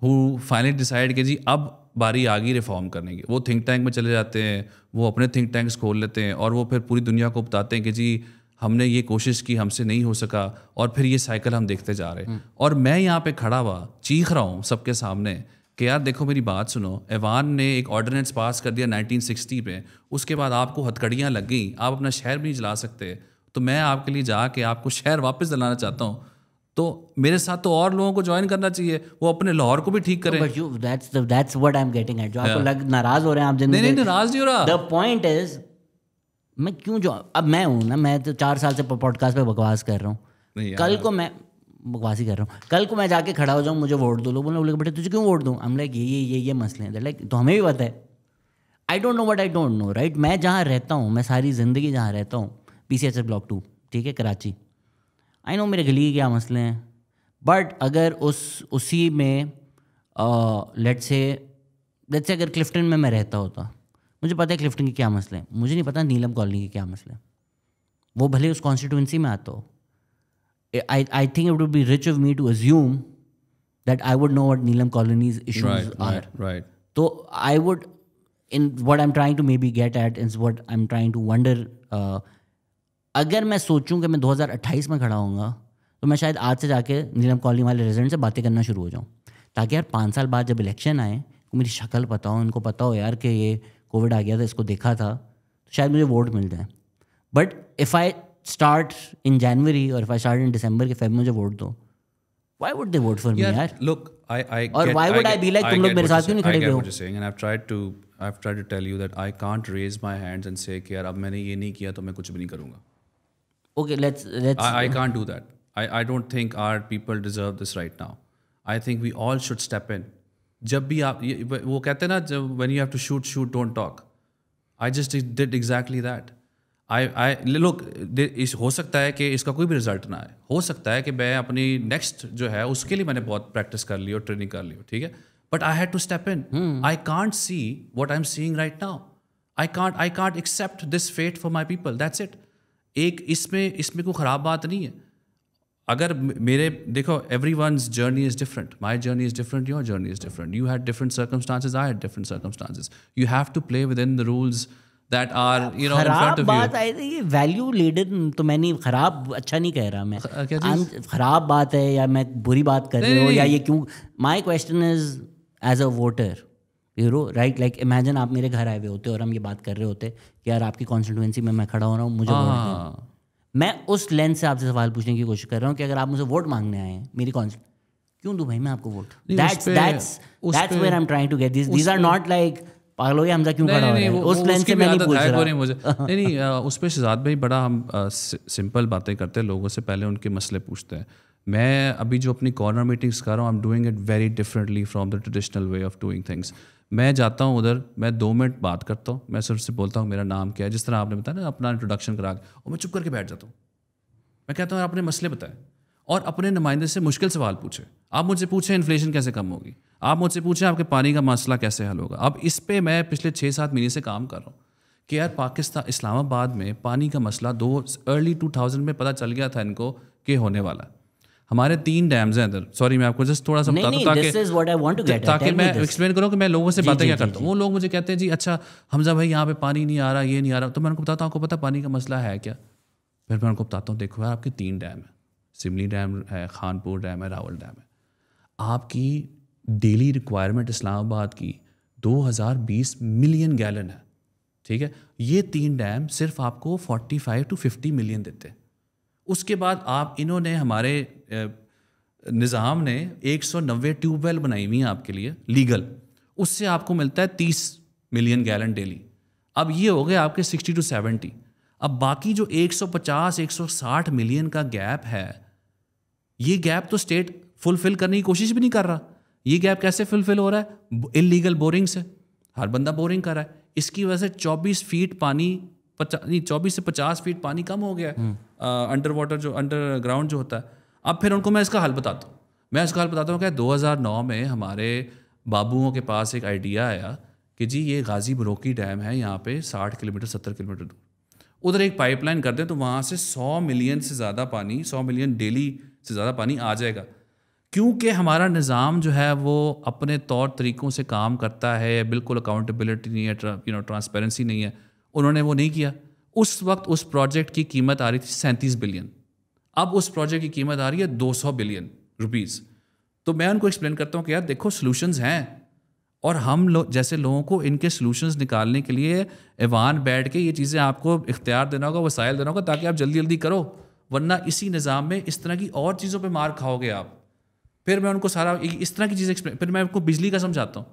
who finally decide کہ جی اب باری آ گئی ریفارم کرنے کی. وہ تھنک ٹینک میں چلے جاتے ہیں, وہ اپنے تھنک ٹینکس کھول لیتے ہیں, اور وہ پھر پوری دنیا کو بتاتے ہیں کہ جی ہم نے یہ کوشش کی, ہم سے نہیں ہو سکا, اور پھر یہ سائیکل ہم دیکھتے جا رہے ہیں. اور میں یہاں پہ کھڑا ہوا چیخ رہا ہوں سب کے سامنے کہ یار دیکھو میری بات سنو, ایوان نے ایک آرڈیننس پاس کر دیا 1960 پہ, اس کے بعد آپ کو ہتھکڑیاں لگ گئیں, آپ اپنا شہر بھی نہیں چلا سکتے. تو میں آپ کے لیے جا کے آپ کو شہر واپس دلانا چاہتا ہوں. تو میرے ساتھ تو اور لوگوں کو جوائن کرنا چاہیے, وہ اپنے لاہور کو بھی ٹھیک کریں. That's what I'm getting at. جو آپ کو ناراض ہو رہے ہیں آپ, نہیں ناراض نہیں ہو رہا. The point is میں کیوں جو اب میں ہوں نا, میں تو 4 سال سے پوڈ کاسٹ پہ بکواس کر رہا ہوں, کل کو میں بکواس ہی کر رہا ہوں, کل کو میں جا کے کھڑا ہو جاؤں مجھے ووٹ دو, لوگ بولے بیٹے تجھے کیوں ووٹ دوں, ہم لائک یہ مسئلے ہیں. لائک تو ہمیں بھی پتہ ہے, I don't know what I don't know right. میں جہاں رہتا ہوں, میں ساری زندگی جہاں رہتا ہوں, PCHS بلاک 2, ٹھیک ہے, کراچی. آئی نو میرے گلی کے کیا مسئلے ہیں, بٹ اگر اسی میں لیٹس سے اگر کلفٹن میں رہتا ہوتا, مجھے پتہ ہے کلفٹن کے کیا مسئلے ہیں, مجھے نہیں پتہ نیلم کالونی کے کیا مسئلے ہیں. وہ بھلے اس کانسٹیٹوئنسی میں آتا ہو. I think it would be rich of me to assume that I would know what Neelam colony's issues are. Right. So I would, in what I'm trying to maybe get at is what I'm trying to wonder. اگر میں سوچوں کہ میں 2028 میں کھڑا ہوں گا, تو میں شاید آج سے جا کے نیلم کالونی والے ریزیڈنٹ سے باتیں کرنا شروع ہو جاؤں, تاکہ یار 5 سال بعد جب الیکشن آئے کو میری شکل پتہ ہو, ان کو پتہ ہو یار کہ یہ کووڈ آ گیا تھا, اس کو دیکھا تھا, تو شاید مجھے ووٹ مل جائیں. But if I start in January or if I start in December کہ فیب مجھے ووٹ دو, why would they vote for me یار؟ Look, اور why would I be like تم لوگ میرے ساتھ کیوں نہیں کھڑے ہوئے ہو؟ And I've tried to tell you that I can't raise my hands and say کہ یار اب میں نے یہ نہیں کیا تو میں کچھ بھی نہیں کروں گا. Okay, let's I can't do that. I don't think our people deserve this right now. I think we all should step in. جب بھی آپ وہ کہتے ہیں نا when you have to shoot don't talk. I just did exactly that. لوگ ہو سکتا ہے کہ اس کا کوئی بھی رزلٹ نہ آئے, ہو سکتا ہے کہ میں اپنی نیکسٹ جو ہے اس کے لیے میں نے بہت پریکٹس کر لی اور ٹریننگ کر لی ہو, ٹھیک ہے, but I had to step in. I can't see what I am seeing right now. I can't accept this fate for my people, that's it. ایک اس میں کوئی خراب بات نہیں ہے. اگر میرے دیکھو every one's journey is different, my journey is different, your journey is different, you had different circumstances, I had different circumstances, you have to play within the rules that are you know in front of بات یہ value laden تو میں نہیں خراب اچھا نہیں کہہ رہا میں, خراب بات ہے یا میں بری بات کر رہی ہوں یا یہ کیوں. My question is as a voter you know right, like imagine آپ میرے گھر آئے ہوئے ہوتے اور ہم یہ بات کر رہے ہوتے کہ یار آپ کی کانسٹیٹوئنسی میں میں کھڑا ہو رہا ہوں, مجھے ووٹ دیں. میں اس لینس سے آپ سے سوال پوچھنے کی کوشش کر رہا ہوں کہ اگر آپ مجھے ووٹ مانگنے آئے ہیں میری کیوں دوں بھائی میں آپ کو vote. That's where I'm trying to get these are not like پاگل ہو گیا حمزہ کیوں کھڑا ہو رہا ہے, اس لینس سے میں نہیں پوچھ رہا. نہیں اس پہ شہزاد بھائی بڑا ہم سمپل باتیں کرتے ہیں, لوگوں سے پہلے ان کے مسئلے پوچھتے ہیں. میں ابھی جو اپنی کارنر میٹنگس کر رہا ہوں, I'm doing it very differently from the traditional way of doing things. میں جاتا ہوں ادھر, میں 2 منٹ بات کرتا ہوں, میں صرف سے بولتا ہوں میرا نام کیا ہے, جس طرح آپ نے بتایا نا اپنا انٹروڈکشن کرا کے, اور میں چپ کر کے بیٹھ جاتا ہوں. میں کہتا ہوں اپنے مسئلے بتائیں اور اپنے نمائندے سے مشکل سوال پوچھیں. آپ مجھ سے پوچھیں انفلیشن کیسے کم ہوگی, آپ مجھ سے پوچھیں آپ کے پانی کا مسئلہ کیسے حل ہوگا. اب اس پہ میں پچھلے 6-7 مہینے سے کام کر رہا ہوں کہ یار پاکستان اسلام آباد میں پانی کا مسئلہ ارلی 2000 میں پتہ چل گیا تھا ان کو کہ ہونے والا ہے. ہمارے 3 ڈیمز ہیں ادھر. سوری میں آپ کو جسٹ تھوڑا سا بتا دوں تاکہ میں ایکسپلین کروں کہ میں لوگوں سے باتیں کیا کرتا ہوں. وہ لوگ مجھے کہتے ہیں جی اچھا حمزہ بھائی یہاں پہ پانی نہیں آ رہا, یہ نہیں آ رہا. تو میں ان کو بتاتا ہوں آپ کو پتہ پانی کا مسئلہ ہے کیا. پھر میں ان کو بتاتا ہوں دیکھو آپ کے 3 ڈیم ہیں, سملی ڈیم ہے, خانپور ڈیم ہے, راول ڈیم ہے. آپ کی ڈیلی ریکوائرمنٹ اسلام آباد کی 2020 ملین گیلن ہے, ٹھیک ہے. یہ 3 ڈیم صرف آپ کو 45 to 50 ملین دیتے ہیں. اس کے بعد آپ انہوں نے ہمارے نظام نے 190 ٹیوب ویل بنائی ہوئی ہیں آپ کے لیے لیگل, اس سے آپ کو ملتا ہے 30 ملین گیلن ڈیلی. اب یہ ہو گیا آپ کے 60 to 70. اب باقی جو 150-160 ملین کا گیپ ہے, یہ گیپ تو اسٹیٹ فلفل کرنے کی کوشش بھی نہیں کر رہا. یہ گیپ کیسے فلفل ہو رہا ہے؟ انلیگل بورنگ سے. ہر بندہ بورنگ کر رہا ہے, اس کی وجہ سے 24 فیٹ پانی 24 سے 50 فیٹ پانی کم ہو گیا ہے انڈر واٹر جو انڈر گراؤنڈ جو ہوتا ہے. اب پھر ان کو میں اس کا حل بتاتا ہوں. میں اس کا حل بتاتا ہوں کہ 2009 میں ہمارے بابوؤں کے پاس ایک آئیڈیا آیا کہ جی یہ غازی بروکی ڈیم ہے یہاں پہ 60 کلومیٹر 70 کلومیٹر دور, ادھر ایک پائپ لائن کر دیں تو وہاں سے 100 ملین سے زیادہ پانی 100 ملین ڈیلی سے زیادہ پانی آ جائے گا. کیونکہ ہمارا نظام جو ہے وہ اپنے طور طریقوں سے کام کرتا ہے, بالکل اکاؤنٹیبلٹی نہیں ہے, ٹرانسپیرنسی نہیں ہے. انہوں نے وہ نہیں کیا. اس وقت اس پروجیکٹ کی قیمت آ رہی تھی 37 بلین, اب اس پروجیکٹ کی قیمت آ رہی ہے 200 بلین روپیز. تو میں ان کو ایکسپلین کرتا ہوں کہ یار دیکھو سلوشنز ہیں, اور ہم لوگ جیسے لوگوں کو ان کے سلوشنز نکالنے کے لیے ایوان بیٹھ کے یہ چیزیں آپ کو اختیار دینا ہوگا, وسائل دینا ہوگا تاکہ آپ جلدی جلدی کرو, ورنہ اسی نظام میں اس طرح کی اور چیزوں پہ مار کھاؤ گے آپ. پھر میں ان کو سارا اس طرح کی چیزیں ایکسپلین, پھر میں ان کو بجلی کا سمجھاتا ہوں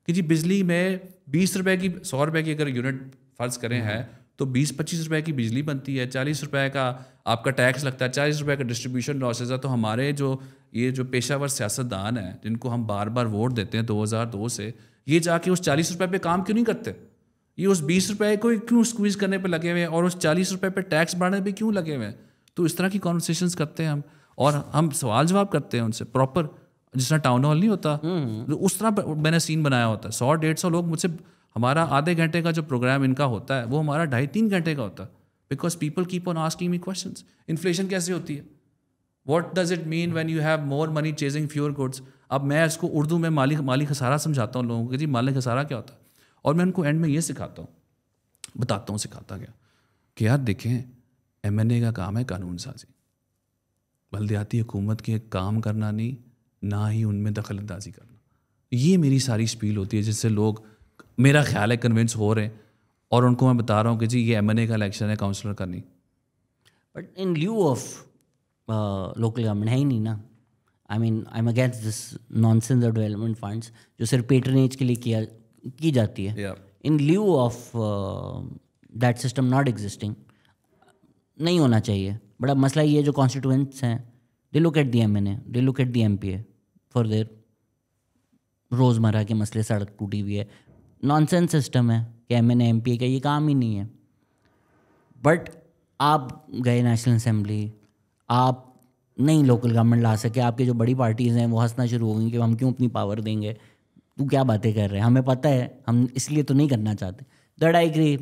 کہ جی بجلی میں 20 روپے کی 100 روپے کی اگر یونٹ فرض کریں ہے تو 20-25 روپے کی بجلی بنتی ہے, 40 روپے کا آپ کا ٹیکس لگتا ہے, 40 روپے کا ڈسٹریبیوشن لاسز ہے. تو ہمارے یہ جو پیشہ ور سیاستدان ہیں جن کو ہم بار بار ووٹ دیتے ہیں 2002 سے, یہ جا کے اس 40 روپے پہ کام کیوں نہیں کرتے؟ یہ اس 20 روپے کو کیوں اسکویز کرنے پہ لگے ہوئے ہیں اور اس 40 روپے پہ ٹیکس بڑھانے پہ کیوں لگے ہوئے ہیں؟ تو اس طرح کی کانورسیشنز کرتے ہیں ہم, اور ہم سوال جواب کرتے ہیں ان سے پراپر, جس طرح ٹاؤن ہال نہیں ہوتا اس طرح میں نے سین بنایا ہوتا ہے. 100-150 لوگ مجھ سے, ہمارا آدھے گھنٹے کا جو پروگرام ان کا ہوتا ہے وہ ہمارا 2.5-3 گھنٹے کا ہوتا ہے, because people keep on asking me questions. Inflation کیسے ہوتی ہے؟ What does it mean when you have more money chasing fewer goods? اب میں اس کو اردو میں مالی خسارہ سمجھاتا ہوں لوگوں کو کہ جی مالی خسارہ کیا ہوتا ہے, اور میں ان کو اینڈ میں یہ سکھاتا ہوں, بتاتا ہوں سکھاتا گیا کہ یار دیکھیں MNA کا کام ہے قانون سازی, بلدیاتی حکومت کے کام کرنا نہیں, نہ ہی ان میں دخل اندازی کرنا. یہ میری ساری اسپیل ہوتی ہے جس سے لوگ میرا خیال ہے کنونس ہو رہے ہیں, اور ان کو میں بتا رہا ہوں کہ جی یہ MNA کا الیکشن ہے کاؤنسلر کا نہیں. But in lieu of local government ہے ہی نہیں نا. I mean I am against this nonsense of development funds جو صرف پیٹرنیج کے لیے کی جاتی ہے. In lieu of that system not existing نہیں ہونا چاہیے. بڑا مسئلہ یہ ہے جو کانسٹیٹوئنٹس ہیں, they look at the MNA, they look at the MPA for their روزمرہ کے مسئلے. سڑک ٹوٹی ہوئی ہے, نانسنس سسٹم ہے کہ MNA MPA کا یہ کام ہی نہیں ہے. بٹ آپ گئے نیشنل اسمبلی, آپ نہیں لوکل گورنمنٹ لا سکے, آپ کے جو بڑی پارٹیز ہیں وہ ہنسنا شروع ہو گئیں کہ ہم کیوں اپنی پاور دیں گے, تو کیا باتیں کر رہے ہیں, ہمیں پتہ ہے, ہم اس لیے تو نہیں کرنا چاہتے. That I agree.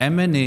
MNA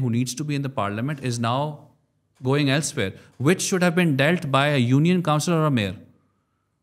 who needs to be in the parliament is now going elsewhere, which should have been dealt by a union councillor or a mayor.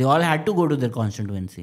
they all had to go to their constituency.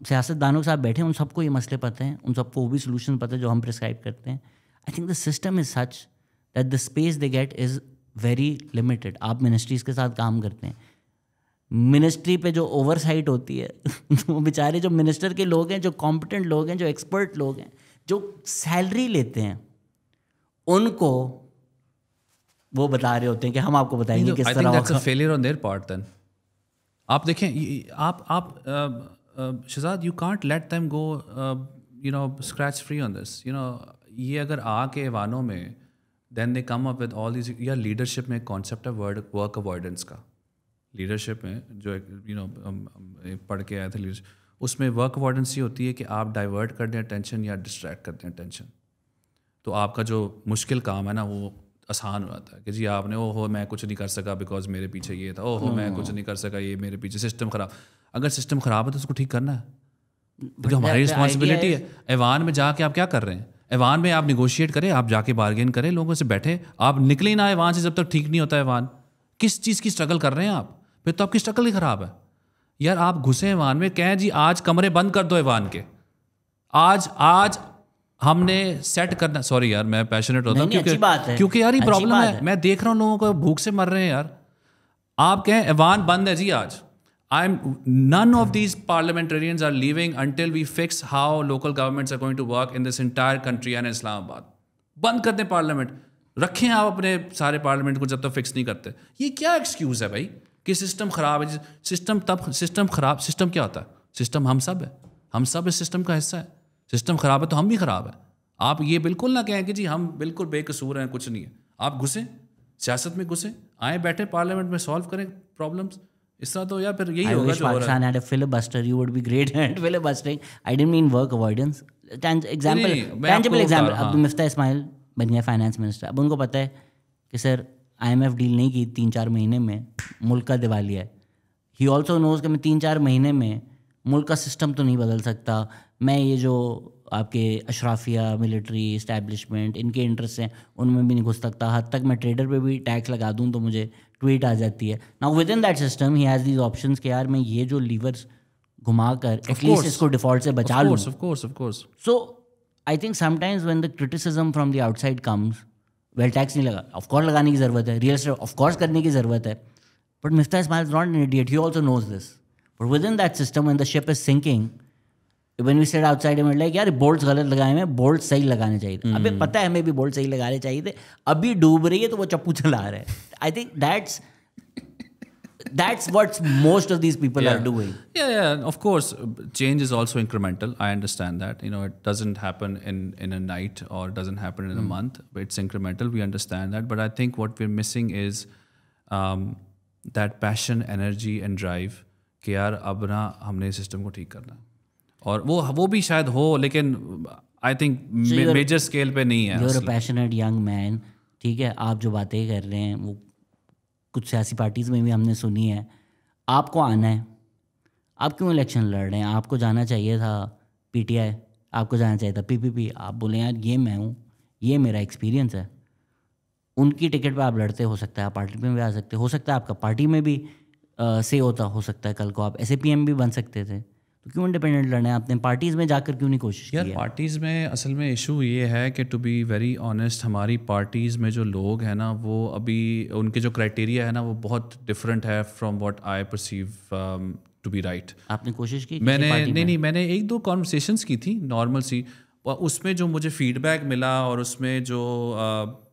سیاستدانوں کے ساتھ بیٹھے ان سب کو یہ مسئلے پتہ ہیں, ان سب کو وہ بھی سولوشن پتہ ہے جو ہم پرسکرائب کرتے ہیں. I think the system is such that the space they get is very limited. آپ منسٹریز کے ساتھ کام کرتے ہیں, منسٹری پہ جو اوور سائٹ ہوتی ہے وہ بیچارے جو منسٹر کے لوگ ہیں, جو کمپٹنٹ لوگ ہیں, جو ایکسپرٹ لوگ ہیں, جو سیلری لیتے ہیں, ان کو وہ بتا رہے ہوتے ہیں کہ ہم آپ کو بتائیں گے کس طرح ہوگا. Failure on their part then. آپ دیکھیں, آپ Shehzad, you can't let them go scratch free on this. یہ اگر آ کے ایوانوں میں then they come up with all these. یا لیڈرشپ میں ایک کانسیپٹ ہے ورک اوائڈنس کا. لیڈرشپ میں جو پڑھ کے آئے تھے لیڈرشپ, اس میں ورک اوائڈنس یہ ہوتی ہے کہ آپ ڈائیورٹ کر دیں اٹینشن یا ڈسٹریکٹ کر دیں اٹینشن. تو آپ کا جو مشکل کام ہے نا وہ آسان ہو جاتا ہے کہ جی آپ نے میں کچھ نہیں کر سکا بیکاز میرے پیچھے یہ تھا, میں کچھ نہیں کر سکا یہ میرے پیچھے سسٹم خراب. اگر سسٹم خراب ہے تو اس کو ٹھیک کرنا ہے, جو ہماری رسپانسبلٹی ہے. ایوان میں جا کے آپ کیا کر رہے ہیں؟ ایوان میں آپ نیگوشیٹ کریں, آپ جا کے بارگین کریں, لوگوں سے بیٹھے, آپ نکلیں نہ ایوان سے جب تک ٹھیک نہیں ہوتا ایوان. کس چیز کی اسٹرگل کر رہے ہیں آپ؟ پھر تو آپ کی اسٹرگل ہی خراب ہے یار. آپ گھسیں ایوان میں, کہیں جی آج کمرے بند کر دو ایوان کے, آج ہم نے سیٹ کرنا. سوری یار میں پیشنیٹ ہوتا ہوں کیونکہ یار یہ پرابلم ہے, میں دیکھ رہا ہوں لوگوں کو بھوک سے مر رہے ہیں یار. آپ کہیں ایوان بند ہے جی آج. None of these parliamentarians are leaving until we fix how local governments are going to work in this entire country and Islam Abad. بند کر دیں پارلیمنٹ, رکھیں آپ اپنے سارے پارلیمنٹ کو جب تک فکس نہیں کرتے. یہ کیا ایکسکیوز ہے بھائی کہ سسٹم خراب ہے؟ سسٹم خراب, سسٹم کیا ہوتا ہے؟ سسٹم ہم سب ہے, ہم سب اس سسٹم کا حصہ ہے. سسٹم خراب ہے تو ہم بھی خراب ہیں. آپ یہ بالکل نہ کہیں کہ جی ہم بالکل بے قصور ہیں, کچھ نہیں ہے. آپ گھسیں سیاست میں, گھسیں, آئیں بیٹھے پارلیمنٹ میں, سالو کریں پرابلمس. اس طرح تو یا پھر یہی ہوگا جو Pakistan had a filibuster, you would be great at filibustering. I didn't mean work avoidance. Tangible example, اب مفتاح اسماعیل بن گئے فائنانس منسٹر. اب ان کو پتہ ہے کہ سر IMF ڈیل نہیں کی 3-4 مہینے میں, ملک کا دیوالیہ ہے. ہی آلسو نوز کہ میں 3-4 مہینے میں ملک کا سسٹم تو نہیں بدل سکتا, میں یہ جو آپ کے اشرافیہ, ملٹری اسٹیبلشمنٹ, ان کے انٹرسٹ ہیں ان میں بھی نہیں گھس سکتا. حد تک میں ٹریڈر پہ بھی ٹیکس لگا دوں تو مجھے ٹویٹ آ جاتی ہے. Now with in that system he has these options کہ یار میں یہ جو لیورس گھما کر ایٹ لیسٹ اس کو ڈیفالٹ سے بچا لوں. So I think sometimes when the criticism from the outside comes, well taxes نہیں لگا, آف کورس لگانے کی ضرورت ہے, ریئل اسٹیٹ آف کورس کرنے کی ضرورت ہے, but Miftah Ismail is not an idiot, he also knows this. But within that system when the ship is sinking, when we said outside him like یار bolts غلط لگائے ہیں, بولٹ صحیح لگانے چاہیے تھے. ابھی پتہ ہے ہمیں بھی بولٹ صحیح لگانے چاہیے تھے, ابھی ڈوب رہی ہے تو وہ چپو چلا رہے ہیں. I think that's what most of these people are doing. Yeah, of course change is also incremental. I understand that, it doesn't happen in a night or doesn't happen in a month, but it's incremental. We understand that, but I think what we're missing is that passion, energy and drive کہ یار اب نا ہم نے system کو ٹھیک کرنا. اور وہ بھی شاید ہو لیکن آئی تھنک میجر اسکیل پہ نہیں ہے. You are a passionate young man, ٹھیک ہے, آپ جو باتیں کر رہے ہیں وہ کچھ سیاسی پارٹیز میں بھی ہم نے سنی ہے. آپ کو آنا ہے, آپ کیوں الیکشن لڑ رہے ہیں؟ آپ کو جانا چاہیے تھا PTI, آپ کو جانا چاہیے تھا PPP. آپ بولیں یار یہ میں ہوں, یہ میرا ایکسپیرینس ہے. ان کی ٹکٹ پہ آپ لڑتے, ہو سکتا ہے آپ پارٹی میں بھی آ سکتے, ہو سکتا ہے آپ کا پارٹی میں بھی سے ہوتا, ہو سکتا ہے کل کو آپ SAPM بھی بن سکتے تھے. تو کیوں انڈیپینڈنٹ لڑنا ہے؟ آپ نے پارٹیز میں جا کر کیوں نہیں کوشش کی؟ یار پارٹیز میں اصل میں ایشو یہ ہے کہ ٹو بی ویری آنیسٹ ہماری پارٹیز میں جو لوگ ہیں نا وہ ابھی ان کے جو کرائٹیریا ہے نا وہ بہت ڈفرینٹ ہے from what I perceive to be right. آپ نے کوشش کی؟ میں نے 1-2 کانورسیشنس کی تھی نارمل سی, اس میں جو مجھے فیڈ بیک ملا اور اس میں جو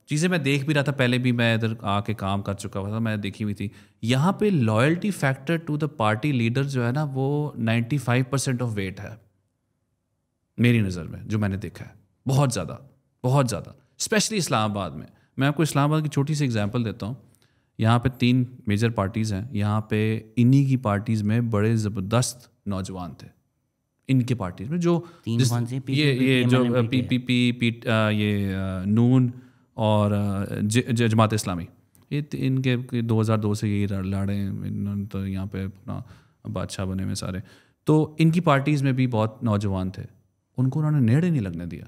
چیزیں میں دیکھ بھی رہا تھا, پہلے بھی میں ادھر آ کے کام کر چکا ہوا تھا, میں دیکھی ہوئی تھی. یہاں پہ loyalty factor to the party leader جو ہے نا وہ 95% آف ویٹ ہے میری نظر میں, جو میں نے دیکھا ہے. بہت زیادہ اسپیشلی اسلام آباد میں. میں آپ کو اسلام آباد کی چھوٹی سی ایگزامپل دیتا ہوں. یہاں پہ 3 میجر پارٹیز ہیں, یہاں پہ انہی کی پارٹیز میں بڑے زبردست نوجوان تھے ان کے پارٹیز میں, جو یہ جو PPP, یہ نون اور جماعت اسلامی, یہ ان کے 2002 سے یہی لڑے ہیں. انہوں نے تو یہاں پہ اپنا بادشاہ بنے ہوئے سارے. تو ان کی پارٹیز میں بھی بہت نوجوان تھے, ان کو انہوں نے نیڑے نہیں لگنے دیا,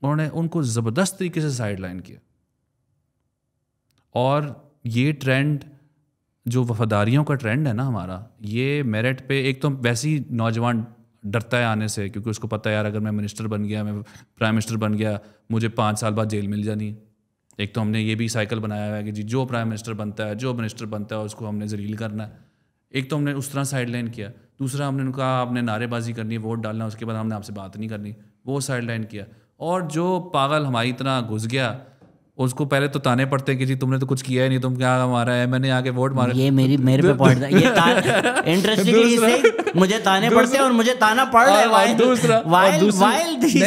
انہوں نے ان کو زبردست طریقے سے سائڈ لائن کیا. اور یہ ٹرینڈ جو وفاداریوں کا ٹرینڈ ہے نا ہمارا, یہ میرٹ پہ ایک تو ویسے ہی نوجوان ڈرتا ہے آنے سے, کیونکہ اس کو پتہ ہے یار اگر میں منسٹر بن گیا, میں پرائم منسٹر بن گیا, مجھے 5 سال بعد جیل مل جانی. ایک تو ہم نے یہ بھی سائیکل بنایا ہوا ہے کہ جی جو پرائم منسٹر بنتا ہے, جو منسٹر بنتا ہے اس کو ہم نے ذلیل کرنا ہے. ایک تو ہم نے اس طرح سائڈ لائن کیا. دوسرا ہم نے کہا آپ نے نعرے بازی کرنی ہے, ووٹ ڈالنا, اس کے بعد ہم نے آپ سے بات نہیں کرنی, وہ سائڈ لائن کیا. اور جو پاگل ہماری طرح گھس گیا, اس کو پہلے تو تانے پڑتے ہیں کہ جی تم نے تو کچھ کیا ہی نہیں, تم کیا ہمارا ہے, میں نے آ کے ووٹ مارے. یہ میرے پہ پوائنٹ تھا, یہ انٹرسٹنگلی سے مجھے تانے پڑتے ہیں اور مجھے تانا پڑ رہا ہے. دوسرا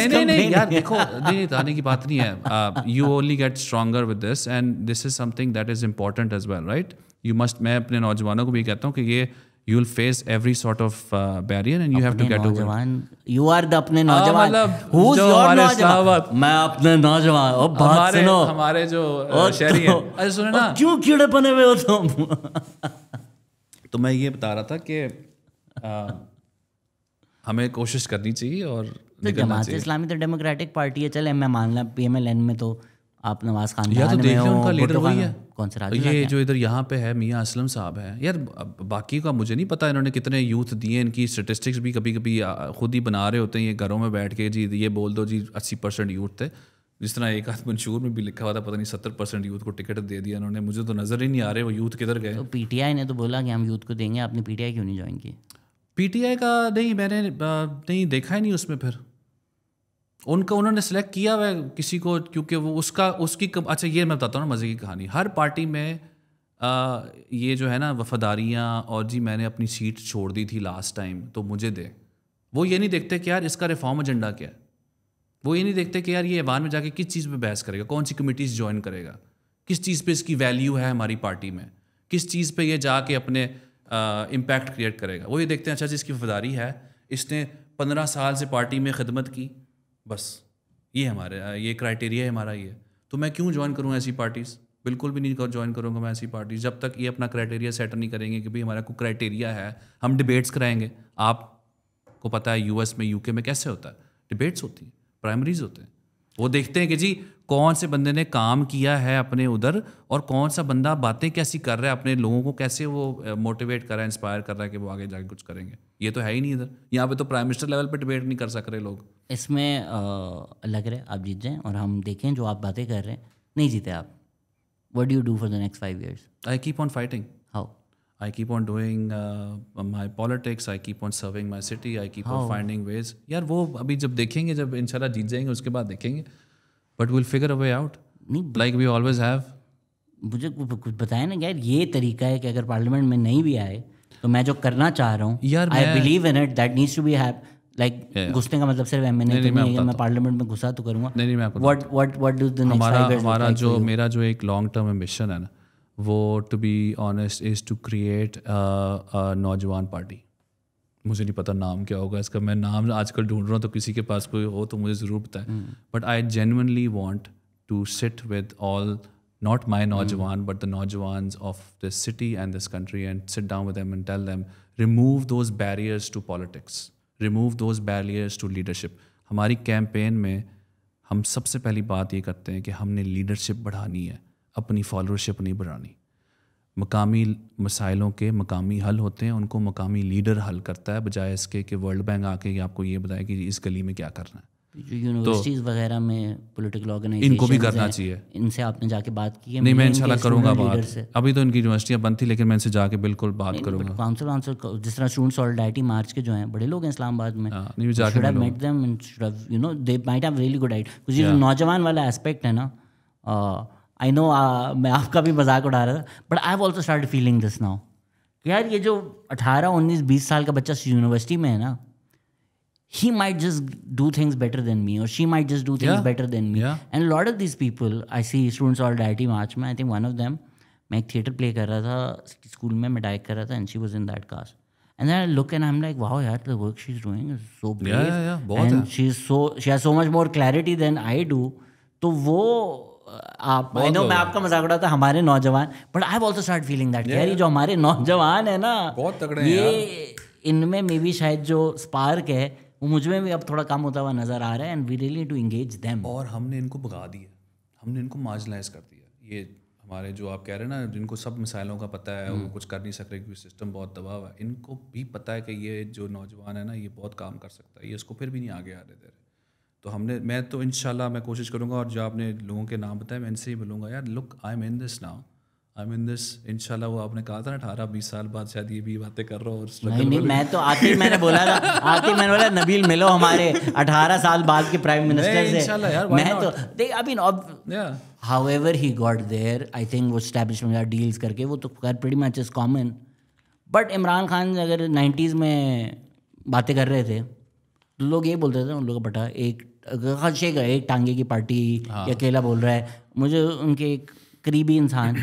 نہیں یار دیکھو, نہیں تانے کی بات نہیں ہے. You only get stronger with this and this is something that is important as well, right. You must, میں اپنے نوجوانوں کو بھی کہتا ہوں کہ یہ you will face every sort of barrier and you have to get over it. You are the اپنے نوجوان, who's your نوجوان, میں اپنے نوجوان. او بات سنو, ہمارے جو شہری ہیں, ارے سنیں نا, کیوں کیڑے بنے ہوئے ہو تم. تو میں یہ بتا رہا تھا کہ ہمیں کوشش کرنی چاہیے اور جماعت اسلامی تو ڈیموکریٹک پارٹی ہے, چلے میں مان لوں پی ایم ایل این میں تو آپ نواز خان یا تو دیکھ لیں ان کا لیڈر وہی ہے. کون سے یہ جو ادھر یہاں پہ ہے میاں اسلم صاحب ہیں یار, باقی کا مجھے نہیں پتا انہوں نے کتنے یوتھ دیے. ان کی اسٹیٹسٹکس بھی کبھی کبھی خود ہی بنا رہے ہوتے ہیں یہ گھروں میں بیٹھ کے, جی یہ بول دو جی 80% یوتھ تھے. جس طرح ایک آدھ منشور میں بھی لکھا ہوا تھا پتہ نہیں 70% یوتھ کو ٹکٹ دے دیا انہوں نے. مجھے تو نظر ہی نہیں آ رہے وہ یوتھ کدھر گئے. تو پی ٹی آئی نے تو بولا کہ ہم یوتھ کو دیں گے, آپ نے پی ٹی آئی کیوں نہیں جوائن کی؟ پی ٹی آئی کا نہیں, میں نے نہیں دیکھا ہی نہیں اس میں. پھر ان کا انہوں نے سلیکٹ کیا ہوا ہے کسی کو, کیونکہ وہ اس کی اچھا یہ میں بتاتا ہوں نا مزے کی کہانی. ہر پارٹی میں یہ جو ہے نا وفاداریاں, اور جی میں نے اپنی سیٹ چھوڑ دی تھی لاسٹ ٹائم تو مجھے دے. وہ یہ نہیں دیکھتے کہ یار اس کا ریفارم ایجنڈا کیا ہے. وہ یہ نہیں دیکھتے کہ یار یہ ایوان میں جا کے کس چیز پہ بحث کرے گا, کون سی کمیٹیز جوائن کرے گا, کس چیز پہ اس کی ویلیو ہے ہماری پارٹی میں, کس چیز پہ یہ جا کے اپنے امپیکٹ کریٹ کرے گا. وہ یہ دیکھتے ہیں اچھا جی اس کی وفاداری ہے, اس نے 15 سال سے پارٹی میں خدمت کی, بس یہ ہمارے یہ کرائٹیریا ہے ہمارا. یہ تو میں کیوں جوائن کروں ایسی پارٹیز؟ بالکل بھی نہیں جوائن کروں گا میں ایسی پارٹیز جب تک یہ اپنا کرائٹیریا سیٹ نہیں کریں گے کہ بھائی ہمارا کوئی کرائٹیریا ہے. ہم ڈبیٹس کرائیں گے, آپ کو پتہ ہے یو ایس میں یو کے میں کیسے ہوتا ہے, ڈبیٹس ہوتی ہیں, پرائمریز ہوتے ہیں. وہ دیکھتے ہیں کہ جی کون سے بندے نے کام کیا ہے اپنے ادھر, اور کون سا بندہ باتیں کیسی کر رہا ہے, اپنے لوگوں کو کیسے وہ موٹیویٹ کر رہا ہے, انسپائر کر رہا ہے کہ وہ آگے جا کے کچھ کریں گے. یہ تو ہے ہی نہیں ادھر. یہاں پہ تو پرائم منسٹر لیول پہ ڈبیٹ نہیں کر سک رہے لوگ. اس میں لگ رہا ہے آپ جیت جائیں اور ہم دیکھیں جو آپ باتیں کر رہے ہیں. نہیں جیتے آپ, what do you do for the next 5 years? I keep on fighting. How? I keep on doing my politics. I keep on serving my city. I keep on finding ways. یار وہ ابھی جب دیکھیں گے, جب انشاءاللہ جیت جائیں گے اس کے بعد دیکھیں گے. But we'll figure a way out. Like we always have. مجھے کچھ بتائیں نا یار, یہ طریقہ ہے کہ اگر پارلیمنٹ میں نہیں بھی آئے تو میں جو کرنا چاہ رہا ہوں, I believe in it, that needs to be have. Like گھسنے کا مطلب صرف MNA تو نہیں ہے, میں پارلیمنٹ میں گھسا تو کروں گا. نہیں میں آپ کو what do the next 5 years ہمارا جو میرا جو ایک لانگ ٹرم ایمبیشن ہے نا, وہ to be honest is to create نوجوان پارٹی. مجھے نہیں پتا نام کیا ہوگا اس کا, میں نام آج کل ڈھونڈ رہا ہوں, تو کسی کے پاس کوئی ہو تو مجھے ضرور بتائیں. But I genuinely want to sit with all, not my نوجوان but the نوجوانز of this city and this country, and sit down with them and tell them remove those barriers to politics, remove those barriers to leadership. ہماری campaign میں ہم سب سے پہلی بات یہ کرتے ہیں کہ ہم نے لیڈرشپ بڑھانی ہے, اپنی فالوورشپ نہیں بڑھانی. مقامی مسائلوں کے مقامی حل ہوتے ہیں, ان کو مقامی لیڈر حل کرتا ہے, بجائے اس کے کہ ورلڈ بینک آ کے آپ کو یہ بتائے کہ اس گلی میں کیا کرنا ہے. جو یونیورسٹیز وغیرہ میں پولیٹیکل آرگنائزیشن ان کو بھی کرنا چاہیے. ان سے آپ نے جا کے بات کی ہے؟ نہیں میں انشاءاللہ کروں گا بات. ابھی تو ان کی یونیورسٹیاں بند تھی, لیکن میں ان سے جا کے بالکل بات کروں گا. کاؤنسل جس طرح اسٹوڈنٹ سالیڈیرٹی مارچ کے جو ہیں بڑے لوگ ہیں اسلام آباد میں, should have met them and should have, you know, they might have really good idea. کچھ یہ جو نوجوان والا اسپیکٹ ہے نا, I know میں آپ کا بھی مذاق اڑا رہا تھا, but I have also started feeling this now. یار یہ جو 18, 19, 20 سال کا بچہ یونیورسٹی میں ہے نا, he might just do things better than me, or she might just do things better than me. And a lot of these people I see student solidarity march mein, I think one of them, میں ایک theatre پلے کر رہا تھا school میں direct کر رہا تھا, and she was in that cast, and then I look and I'm like, wow yaar, the work she's doing is so brave, and she has so much more clarity than I do. تو وہ آپ I know میں آپ کا مذاق اڑاتا تھا ہمارے نوجوان, but I have also started feeling that یار یہ جو ہمارے نوجوان ہیں نا, بہت تگڑے ہیں, یہ ان میں بھی شاید جو اسپارک ہے وہ مجھ میں بھی اب تھوڑا کم ہوتا ہوا نظر آ رہا ہے, and we rally to engage them. اور ہم نے ان کو بھگا دیا, ہم نے ان کو مارجنلائز کر دیا. یہ ہمارے جو آپ کہہ رہے ہیں نا جن کو سب مسائلوں کا پتہ ہے وہ کچھ کر نہیں سک رہے کیونکہ سسٹم بہت دبا ہوا ہے, ان کو بھی پتہ ہے کہ یہ جو نوجوان ہے نا یہ بہت کام کر سکتا ہے, یہ اس کو پھر بھی نہیں آگے آنے دے رہے. تو میں تو انشاءاللہ میں کوشش کروں گا, اور جو آپ نے لوگوں کے نام بتائے میں ان سے ہی بولوں گا یار look I am in this now, I am in this. انشاءاللہ وہ آپ نے کہا تھا نا 18-20 سال بعد شاید یہ بھی باتیں کر رہا ہوں. اور نہیں میں تو آتی میں نے بولا نبیل ملو ہمارے 18 سال بعد کے پرائم منسٹر سے. میں تو دیکھ ابھی however he got there I think وہ اسٹیبلشمنٹ یا ڈیلز کر کے وہ تو pretty much is common. But Imran Khan اگر 90s میں باتیں کر رہے تھے تو لوگ یہ بولتے تھے ان لوگوں کا بٹا ایک خدشے کا ایک ٹانگے کی پارٹی یا اکیلا بول رہا ہے. مجھے ان کے ایک قریبی انسان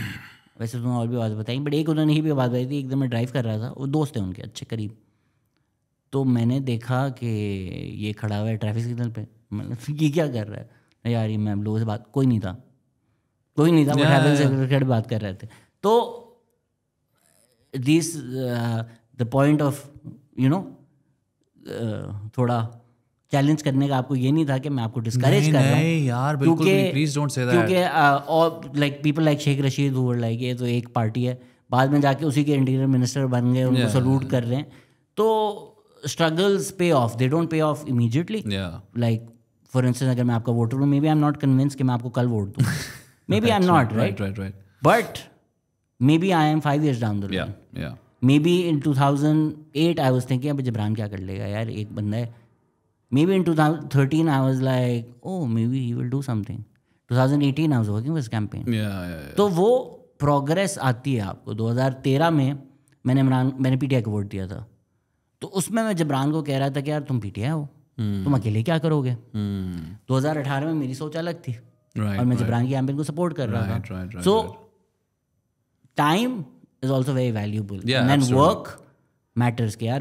ویسے تو اور بھی بات بتائیں بٹ ایک انہوں نے ہی بھی بات بتائی تھی. ایک دم میں ڈرائیو کر رہا تھا, وہ دوست ہیں ان کے اچھے قریب, تو میں نے دیکھا کہ یہ کھڑا ہوا ہے ٹریفک سگنل پہ. میں نے یہ کیا کر رہا ہے یار, یہ میں لوگوں سے بات کوئی نہیں تھا وہ ٹریفک سگنل پہ بات کر رہے تھے. تو دیس دا پوائنٹ آف تھوڑا چیلنج کرنے کا آپ کو یہ نہیں تھا کہ میں آپ کو ڈسکریج کر رہا ہوں, کیونکہ like people like Sheikh Rashid ہو لائک یہ تو ایک پارٹی ہے, بعد میں جا کے اسی کے انٹیریئر منسٹر بن گئے, ان کو سلوٹ کر رہے ہیں. تو struggles pay off, they don't pay off immediately. Like for instance اگر میں آپ کا ووٹر ہوں, maybe I am not convince کہ میں آپ کو کل ووٹ دوں, maybe I am not right, but maybe I am 5 years down the line. Maybe in 2008 I was thinking اب جبران کیا کر لے گا یار, ایک بندہ ہے. Maybe in 2013 I was like, oh, maybe he will do something. 2018 I was working with his campaign. تو وہ پروگریس آتی ہے آپ کو. 2013 میں میں نے پی ٹی آئی کو ووٹ دیا تھا, تو اس میں جبران کو کہہ رہا تھا کہ یار تم پی ٹی آئی ہو, تم اکیلے کیا کرو گے. 2018 میں میری سوچ الگ تھی اور میں جبران کی کیمپین کو سپورٹ کر رہا تھا. So time is also very valuable and work matters کہ یار.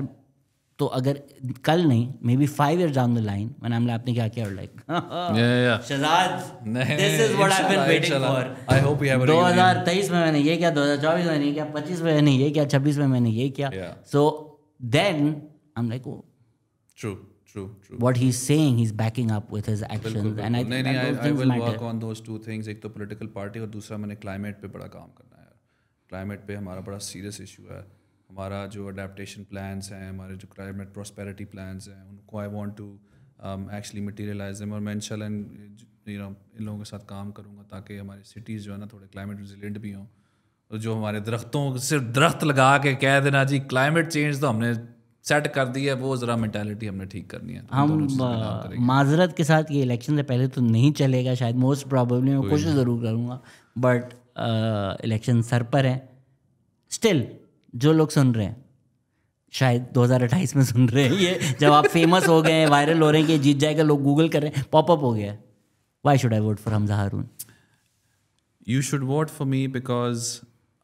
تو اگر کل نہیں maybe 5 years down the line when I'm آپ نے کیا کیا like Shahzad this is what I've been waiting for. I hope we have 2023 میں نے یہ کیا, 2024 میں نے یہ کیا, 25 میں نے یہ کیا, 26 میں میں نے یہ کیا. So then I'm like, oh, true. What he's saying, he's backing up with his actions. And I think I will work on those two things. ایک تو political party اور دوسرا میں نے climate پہ بڑا کام کرنا ہے. climate پہ ہمارا بڑا سیریس ایشو ہے. ہمارا جو اڈیپٹیشن پلانس ہیں, ہمارے جو کلائمیٹ پراسپیرٹی پلانس ہیں, ان کو I want to actually materialise them. اور میں انشاء اللہ ان لوگوں کے ساتھ کام کروں گا تاکہ ہماری سٹیز جو ہے نا تھوڑے کلائمیٹ ریزیلینٹ بھی ہوں. اور جو ہمارے درختوں صرف درخت لگا کے کہہ دینا جی کلائمیٹ چینج تو ہم نے سیٹ کر دی ہے, وہ ذرا مینٹیلٹی ہم نے ٹھیک کرنی ہے. ہم معذرت کے ساتھ یہ الیکشن سے پہلے تو نہیں چلے گا شاید, موسٹ پرابیبلی میں کوشش ضرور کروں گا, بٹ الیکشن سر پر ہے. اسٹل جو لوگ سن رہے ہیں شاید 2028 میں سن رہے ہیں, یہ جب آپ فیمس ہو گئے ہیں, وائرل ہو رہے ہیں کہ جیت جائے گا, لوگ گوگل کر رہے ہیں, پاپ اپ ہو گیا ہے. Why should I vote for Hamza Haroon? You should vote for me because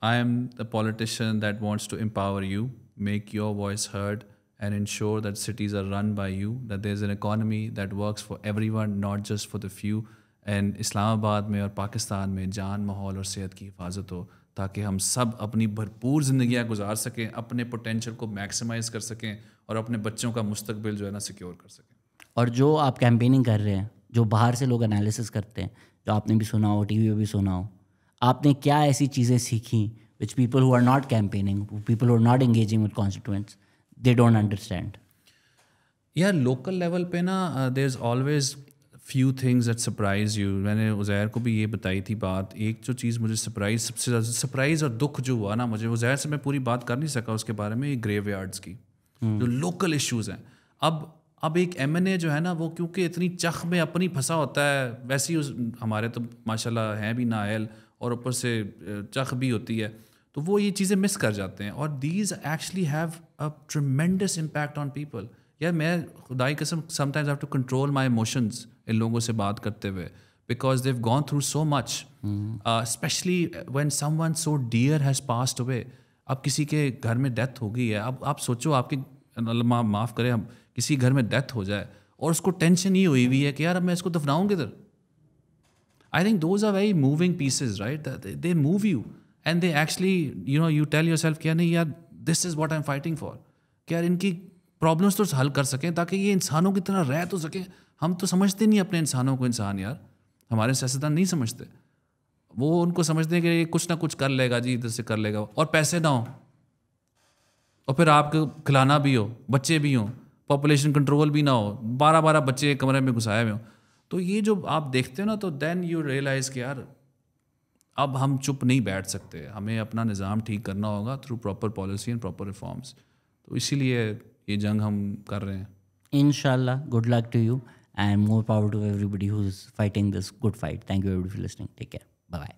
I am the politician that wants to empower you, make your voice heard and ensure that cities are run by you, that there is an economy that works for everyone, not just for the few. And اسلام آباد میں اور پاکستان میں جان, ماحول اور صحت کی حفاظت ہو تاکہ ہم سب اپنی بھرپور زندگیاں گزار سکیں, اپنے پوٹینشیل کو میکسیمائز کر سکیں اور اپنے بچوں کا مستقبل جو ہے نا سیکیور کر سکیں. اور جو آپ کیمپیننگ کر رہے ہیں, جو باہر سے لوگ انالیسس کرتے ہیں, جو آپ نے بھی سنا ہو, ٹی وی پہ بھی سنا ہو, آپ نے کیا ایسی چیزیں سیکھیں which people who are not campaigning, people who are not engaging with constituents, they don't understand. یار لوکل لیول پہ نا there is always few things that surprise you. میں نے عزیر کو بھی یہ بتائی تھی بات. ایک جو چیز مجھے سرپرائز, سب سے زیادہ سرپرائز اور دکھ جو ہوا نا مجھے, عزیر سے میں پوری بات کر نہیں سکا اس کے بارے میں, یہ گریو یارڈس کی جو لوکل ایشوز ہیں. اب ایک ایم این اے جو ہے نا وہ کیونکہ اتنی چخ میں اپنی پھنسا ہوتا ہے, ویسے ہی ہمارے تو ماشاء اللہ ہیں بھی نااہل اور اوپر سے چخ بھی ہوتی ہے, تو وہ یہ چیزیں مس کر جاتے ہیں. اور these actually have a tremendous impact on people. یار میں خدائی قسم sometimes have to control my emotions ان لوگوں سے بات کرتے ہوئے, because they've gone through so much, especially when someone so dear has passed away. اب کسی کے گھر میں ڈیتھ ہو گئی ہے, اب آپ سوچو آپ کے اللہ معاف کرے ہم کسی گھر میں ڈیتھ ہو جائے اور اس کو ٹینشن یہ ہوئی ہوئی ہے کہ یار اب میں اس کو دفناؤں کدھر. I think those are very moving pieces right, they move you and they actually you tell yourself کیا نہیں یار this is what I am fighting for, کہ یار ان کی پرابلمس تو حل کر سکیں تاکہ یہ انسانوں کی طرح رہ تو سکیں. ہم تو سمجھتے نہیں اپنے انسانوں کو انسان, یار ہمارے سیاستدان نہیں سمجھتے. وہ ان کو سمجھتے ہیں کہ یہ کچھ نہ کچھ کر لے گا جی، ادھر سے کر لے گا، اور پیسے نہ ہوں اور پھر آپ کو کھلانا بھی ہو، بچے بھی ہوں، پاپولیشن کنٹرول بھی نہ ہو، 12 بچے ایک کمرے میں گھسائے ہوئے ہوں، تو یہ جو آپ دیکھتے ہو نا، تو دین یو ریئلائز کہ یار اب ہم چپ نہیں بیٹھ سکتے، ہمیں اپنا نظام ٹھیک کرنا ہوگا through proper policy and proper reforms. تو اسی لیے یہ جنگ ہم کر رہے ہیں. انشاءاللہ. Good luck to you and more power to everybody who is fighting this good fight. Thank you everybody for listening. Take care. Bye.